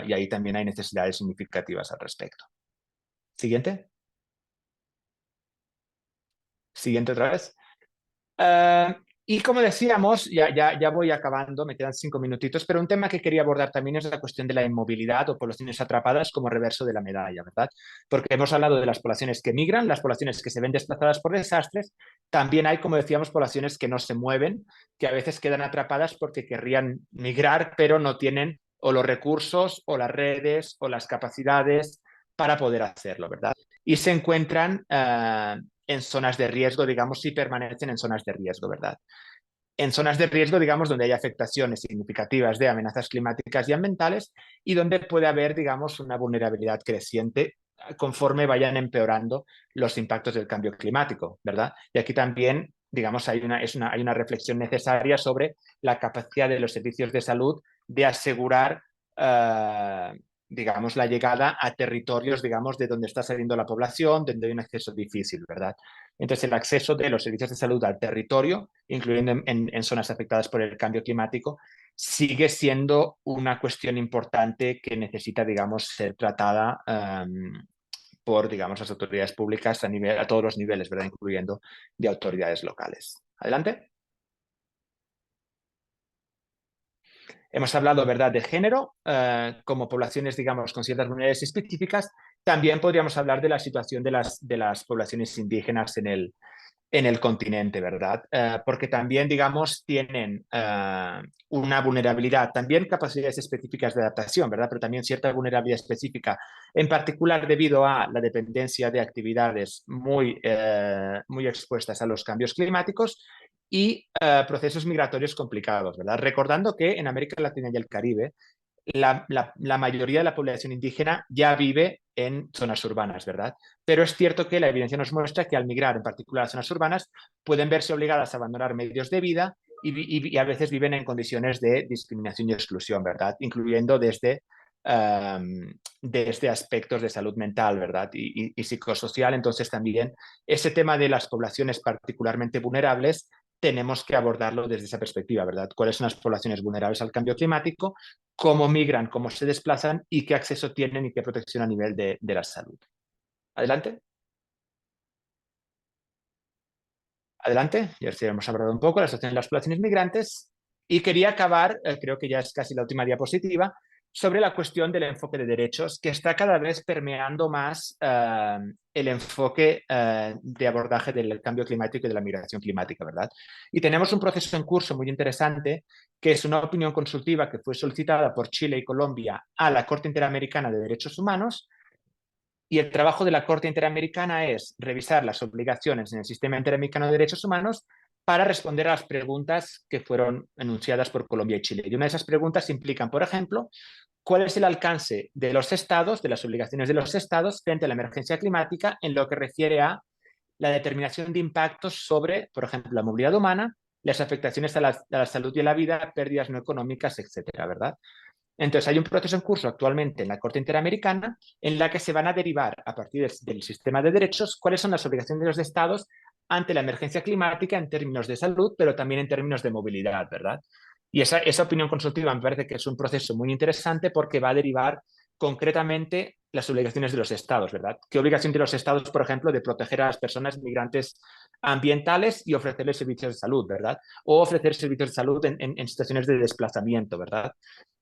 Y ahí también hay necesidades significativas al respecto. Siguiente. Siguiente otra vez. Y como decíamos, ya voy acabando, me quedan 5 minutitos, pero un tema que quería abordar también es la cuestión de la inmovilidad o poblaciones atrapadas como reverso de la medalla, ¿verdad? Porque hemos hablado de las poblaciones que migran, las poblaciones que se ven desplazadas por desastres, también hay, como decíamos, poblaciones que no se mueven, que a veces quedan atrapadas porque querrían migrar, pero no tienen o los recursos o las redes o las capacidades para poder hacerlo, ¿verdad? Y se encuentran en zonas de riesgo, digamos, si permanecen en zonas de riesgo, ¿verdad? En zonas de riesgo, digamos, donde hay afectaciones significativas de amenazas climáticas y ambientales y donde puede haber, digamos, una vulnerabilidad creciente conforme vayan empeorando los impactos del cambio climático, ¿verdad? Y aquí también, digamos, hay una reflexión necesaria sobre la capacidad de los servicios de salud de asegurar digamos, la llegada a territorios, digamos, de donde está saliendo la población, donde hay un acceso difícil, ¿verdad? Entonces, el acceso de los servicios de salud al territorio, incluyendo en zonas afectadas por el cambio climático, sigue siendo una cuestión importante que necesita, digamos, ser tratada por, digamos, las autoridades públicas a todos los niveles, ¿verdad? Incluyendo de autoridades locales. Adelante. Hemos hablado, ¿verdad?, de género, como poblaciones, digamos, con ciertas vulnerabilidades específicas. También podríamos hablar de la situación de las poblaciones indígenas en el continente, ¿verdad? Porque también, digamos, tienen una vulnerabilidad, también capacidades específicas de adaptación, ¿verdad? Pero también cierta vulnerabilidad específica, en particular debido a la dependencia de actividades muy expuestas a los cambios climáticos y procesos migratorios complicados, ¿verdad? Recordando que en América Latina y el Caribe la mayoría de la población indígena ya vive en zonas urbanas, ¿verdad? Pero es cierto que la evidencia nos muestra que al migrar, en particular a zonas urbanas, pueden verse obligadas a abandonar medios de vida y a veces viven en condiciones de discriminación y exclusión, ¿verdad? Incluyendo desde aspectos de salud mental, ¿verdad? Y psicosocial. Entonces también ese tema de las poblaciones particularmente vulnerables tenemos que abordarlo desde esa perspectiva, ¿verdad? ¿Cuáles son las poblaciones vulnerables al cambio climático? ¿Cómo migran? ¿Cómo se desplazan? ¿Y qué acceso tienen y qué protección a nivel de la salud? Adelante. Adelante. Ya hemos hablado un poco de la situación de las poblaciones migrantes y quería acabar, creo que ya es casi la última diapositiva, sobre la cuestión del enfoque de derechos, que está cada vez permeando más el enfoque de abordaje del cambio climático y de la migración climática, ¿verdad? Y tenemos un proceso en curso muy interesante, que es una opinión consultiva que fue solicitada por Chile y Colombia a la Corte Interamericana de Derechos Humanos. Y el trabajo de la Corte Interamericana es revisar las obligaciones en el Sistema Interamericano de Derechos Humanos para responder a las preguntas que fueron enunciadas por Colombia y Chile. Y una de esas preguntas implican, por ejemplo, cuál es el alcance de los estados, de las obligaciones de los estados frente a la emergencia climática en lo que refiere a la determinación de impactos sobre, por ejemplo, la movilidad humana, las afectaciones a la salud y a la vida, pérdidas no económicas, etcétera, ¿verdad? Entonces, hay un proceso en curso actualmente en la Corte Interamericana en la que se van a derivar, a partir del sistema de derechos, cuáles son las obligaciones de los estados ante la emergencia climática en términos de salud, pero también en términos de movilidad, ¿verdad? Y esa opinión consultiva me parece que es un proceso muy interesante porque va a derivar concretamente las obligaciones de los estados, ¿verdad? ¿Qué obligación tienen los estados, por ejemplo, de proteger a las personas migrantes ambientales y ofrecerles servicios de salud, ¿verdad? O ofrecer servicios de salud en situaciones de desplazamiento, ¿verdad?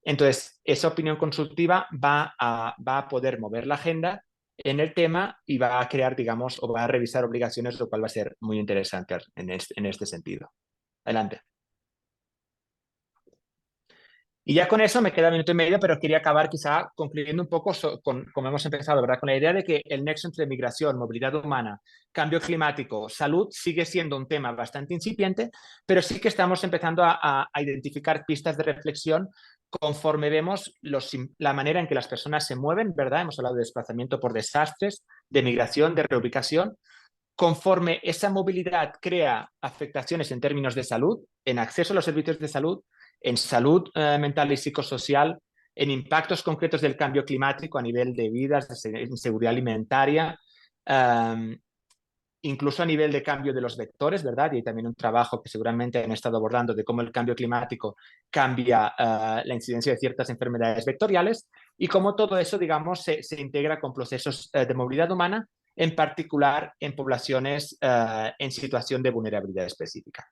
Entonces, esa opinión consultiva va a poder mover la agenda en el tema y va a crear, digamos, o va a revisar obligaciones, lo cual va a ser muy interesante en este sentido. Adelante. Y ya con eso me queda 1 minuto y medio, pero quería acabar quizá concluyendo un poco como hemos empezado, ¿verdad? Con la idea de que el nexo entre migración, movilidad humana, cambio climático, salud sigue siendo un tema bastante incipiente, pero sí que estamos empezando a identificar pistas de reflexión conforme vemos la manera en que las personas se mueven, ¿verdad? Hemos hablado de desplazamiento por desastres, de migración, de reubicación. Conforme esa movilidad crea afectaciones en términos de salud, en acceso a los servicios de salud, en salud mental y psicosocial, en impactos concretos del cambio climático a nivel de vidas, de seguridad alimentaria, incluso a nivel de cambio de los vectores, ¿verdad? Y hay también un trabajo que seguramente han estado abordando de cómo el cambio climático cambia la incidencia de ciertas enfermedades vectoriales y cómo todo eso, digamos, se integra con procesos de movilidad humana, en particular en poblaciones en situación de vulnerabilidad específica.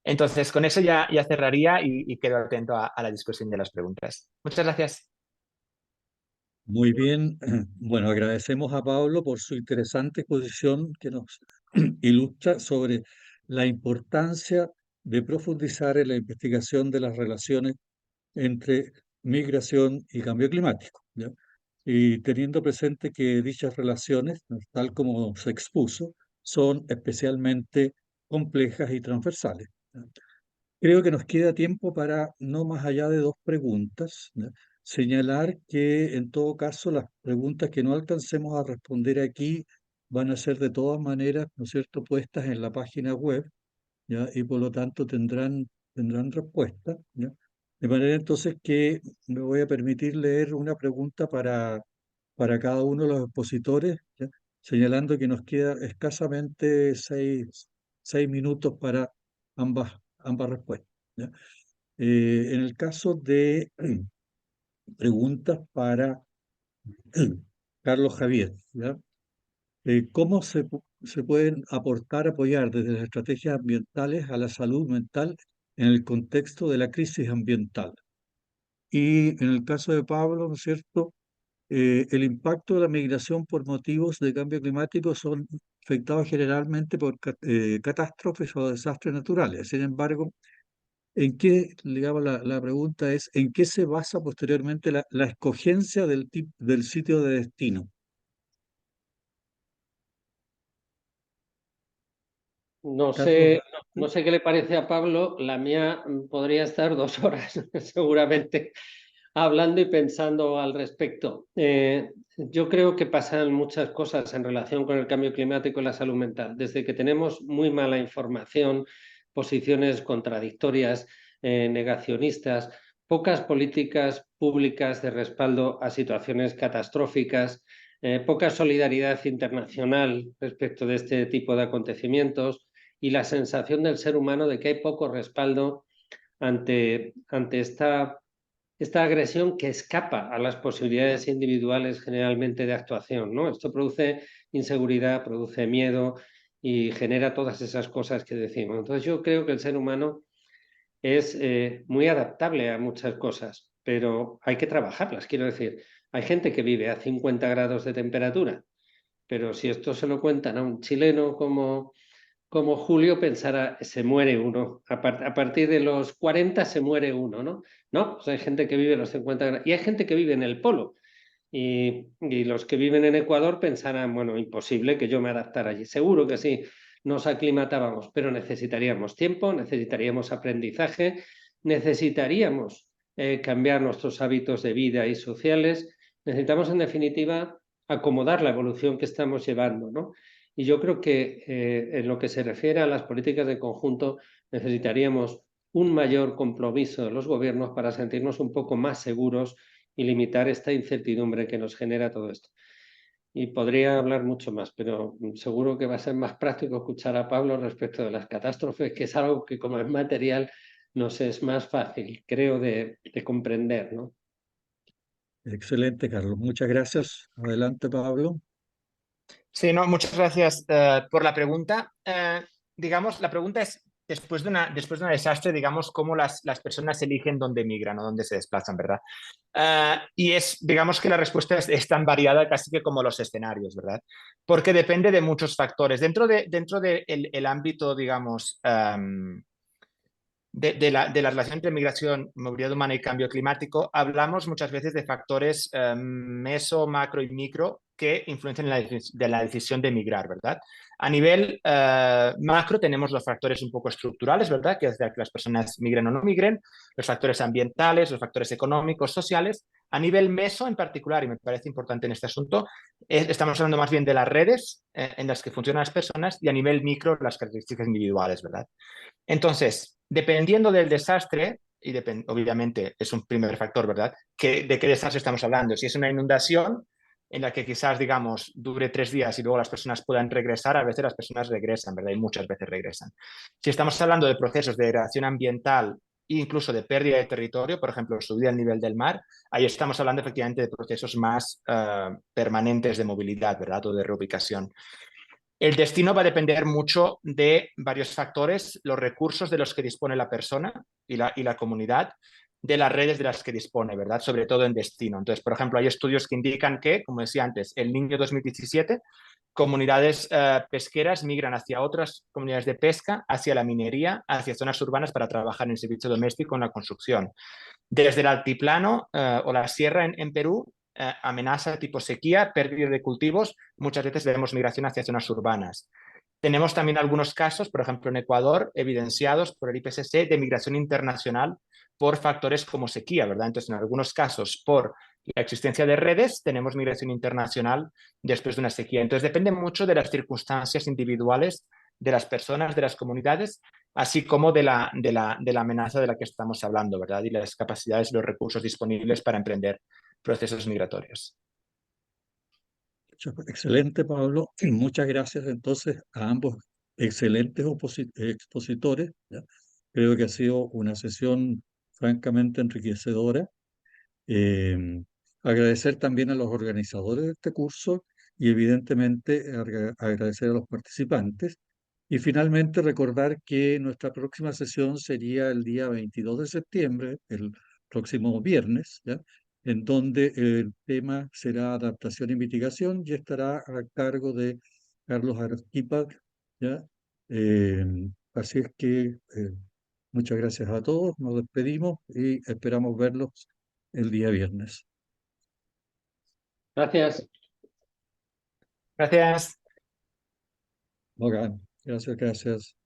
Entonces, con eso ya cerraría y quedo atento a la discusión de las preguntas. Muchas gracias. Muy bien. Bueno, agradecemos a Pablo por su interesante exposición que nos ilustra sobre la importancia de profundizar en la investigación de las relaciones entre migración y cambio climático, ¿ya? Y teniendo presente que dichas relaciones, tal como se expuso, son especialmente complejas y transversales, ¿ya? Creo que nos queda tiempo para, no más allá de 2 preguntas, ¿ya? Señalar que en todo caso las preguntas que no alcancemos a responder aquí van a ser de todas maneras, ¿no es cierto?, puestas en la página web, ¿ya? Y por lo tanto tendrán respuesta, ¿ya? De manera entonces que me voy a permitir leer una pregunta para cada uno de los expositores, ¿ya? Señalando que nos queda escasamente 6 minutos para ambas respuestas, ¿ya? En el caso de preguntas para Carlos Javier, ¿ya? ¿Cómo se pueden apoyar desde las estrategias ambientales a la salud mental en el contexto de la crisis ambiental? Y en el caso de Pablo, ¿no es cierto? El impacto de la migración por motivos de cambio climático son afectados generalmente por catástrofes o desastres naturales. Sin embargo, digamos, la pregunta es, ¿en qué se basa posteriormente la escogencia del sitio de destino? No Carlos, sé qué le parece a Pablo, la mía podría estar 2 horas seguramente hablando y pensando al respecto. Yo creo que pasan muchas cosas en relación con el cambio climático y la salud mental. Desde que tenemos muy mala información, posiciones contradictorias, negacionistas, pocas políticas públicas de respaldo a situaciones catastróficas, poca solidaridad internacional respecto de este tipo de acontecimientos y la sensación del ser humano de que hay poco respaldo ante esta agresión que escapa a las posibilidades individuales generalmente de actuación, ¿no? Esto produce inseguridad, produce miedo y genera todas esas cosas que decimos. Entonces yo creo que el ser humano es muy adaptable a muchas cosas, pero hay que trabajarlas. Quiero decir, hay gente que vive a 50 grados de temperatura, pero si esto se lo cuentan a un chileno como Julio, pensara, se muere uno. A partir de los 40 se muere uno, ¿no? No, pues hay gente que vive a los 50 grados y hay gente que vive en el polo. Y los que viven en Ecuador pensarán, bueno, imposible que yo me adaptara allí. Seguro que sí, nos aclimatábamos, pero necesitaríamos tiempo, necesitaríamos aprendizaje, necesitaríamos cambiar nuestros hábitos de vida y sociales. Necesitamos, en definitiva, acomodar la evolución que estamos llevando, ¿no? Y yo creo que en lo que se refiere a las políticas de conjunto, necesitaríamos un mayor compromiso de los gobiernos para sentirnos un poco más seguros y limitar esta incertidumbre que nos genera todo esto. Y podría hablar mucho más, pero seguro que va a ser más práctico escuchar a Pablo respecto de las catástrofes, que es algo que, como es material, nos es más fácil, creo, de comprender, ¿no? Excelente, Carlos. Muchas gracias. Adelante, Pablo. Sí, no, muchas gracias por la pregunta. Digamos, la pregunta es, después de un desastre, digamos, cómo las personas eligen dónde migran o dónde se desplazan, ¿verdad? Y digamos que la respuesta es tan variada casi que como los escenarios, ¿verdad? Porque depende de muchos factores. Dentro de el ámbito, digamos, de la relación entre migración, movilidad humana y cambio climático, hablamos muchas veces de factores meso, macro y micro que influencian en la decisión de migrar, ¿verdad? A nivel macro tenemos los factores un poco estructurales, ¿verdad? Que es de que las personas migren o no migren, los factores ambientales, los factores económicos, sociales. A nivel meso en particular, y me parece importante en este asunto, estamos hablando más bien de las redes en las que funcionan las personas y a nivel micro las características individuales, ¿verdad? Entonces, dependiendo del desastre, y obviamente es un primer factor, ¿verdad? ¿De qué desastre estamos hablando? Si es una inundación en la que quizás, digamos, dure 3 días y luego las personas puedan regresar, a veces las personas regresan, ¿verdad? Y muchas veces regresan. Si estamos hablando de procesos de degradación ambiental e incluso de pérdida de territorio, por ejemplo, subida al nivel del mar, ahí estamos hablando efectivamente de procesos más permanentes de movilidad, ¿verdad? O de reubicación. El destino va a depender mucho de varios factores, los recursos de los que dispone la persona y la comunidad, de las redes de las que dispone, ¿verdad? Sobre todo en destino. Entonces, por ejemplo, hay estudios que indican que, como decía antes, el Niño 2017, comunidades pesqueras migran hacia otras comunidades de pesca, hacia la minería, hacia zonas urbanas para trabajar en el servicio doméstico en la construcción. Desde el altiplano o la sierra en Perú, amenaza tipo sequía, pérdida de cultivos, muchas veces vemos migración hacia zonas urbanas. Tenemos también algunos casos, por ejemplo en Ecuador, evidenciados por el IPCC de migración internacional por factores como sequía, ¿verdad? Entonces, en algunos casos, por la existencia de redes, tenemos migración internacional después de una sequía. Entonces, depende mucho de las circunstancias individuales de las personas, de las comunidades, así como de la amenaza de la que estamos hablando, ¿verdad? Y las capacidades y los recursos disponibles para emprender procesos migratorios. Excelente, Pablo. Muchas gracias entonces a ambos excelentes expositores, ¿ya? Creo que ha sido una sesión francamente enriquecedora. Agradecer también a los organizadores de este curso y evidentemente agradecer a los participantes. Y finalmente recordar que nuestra próxima sesión sería el día 22 de septiembre, el próximo viernes, ¿ya? En donde el tema será adaptación y mitigación y estará a cargo de Carlos Arequipa, ¿ya? Así es que muchas gracias a todos, nos despedimos y esperamos verlos el día viernes. Gracias. Gracias. Gracias, gracias.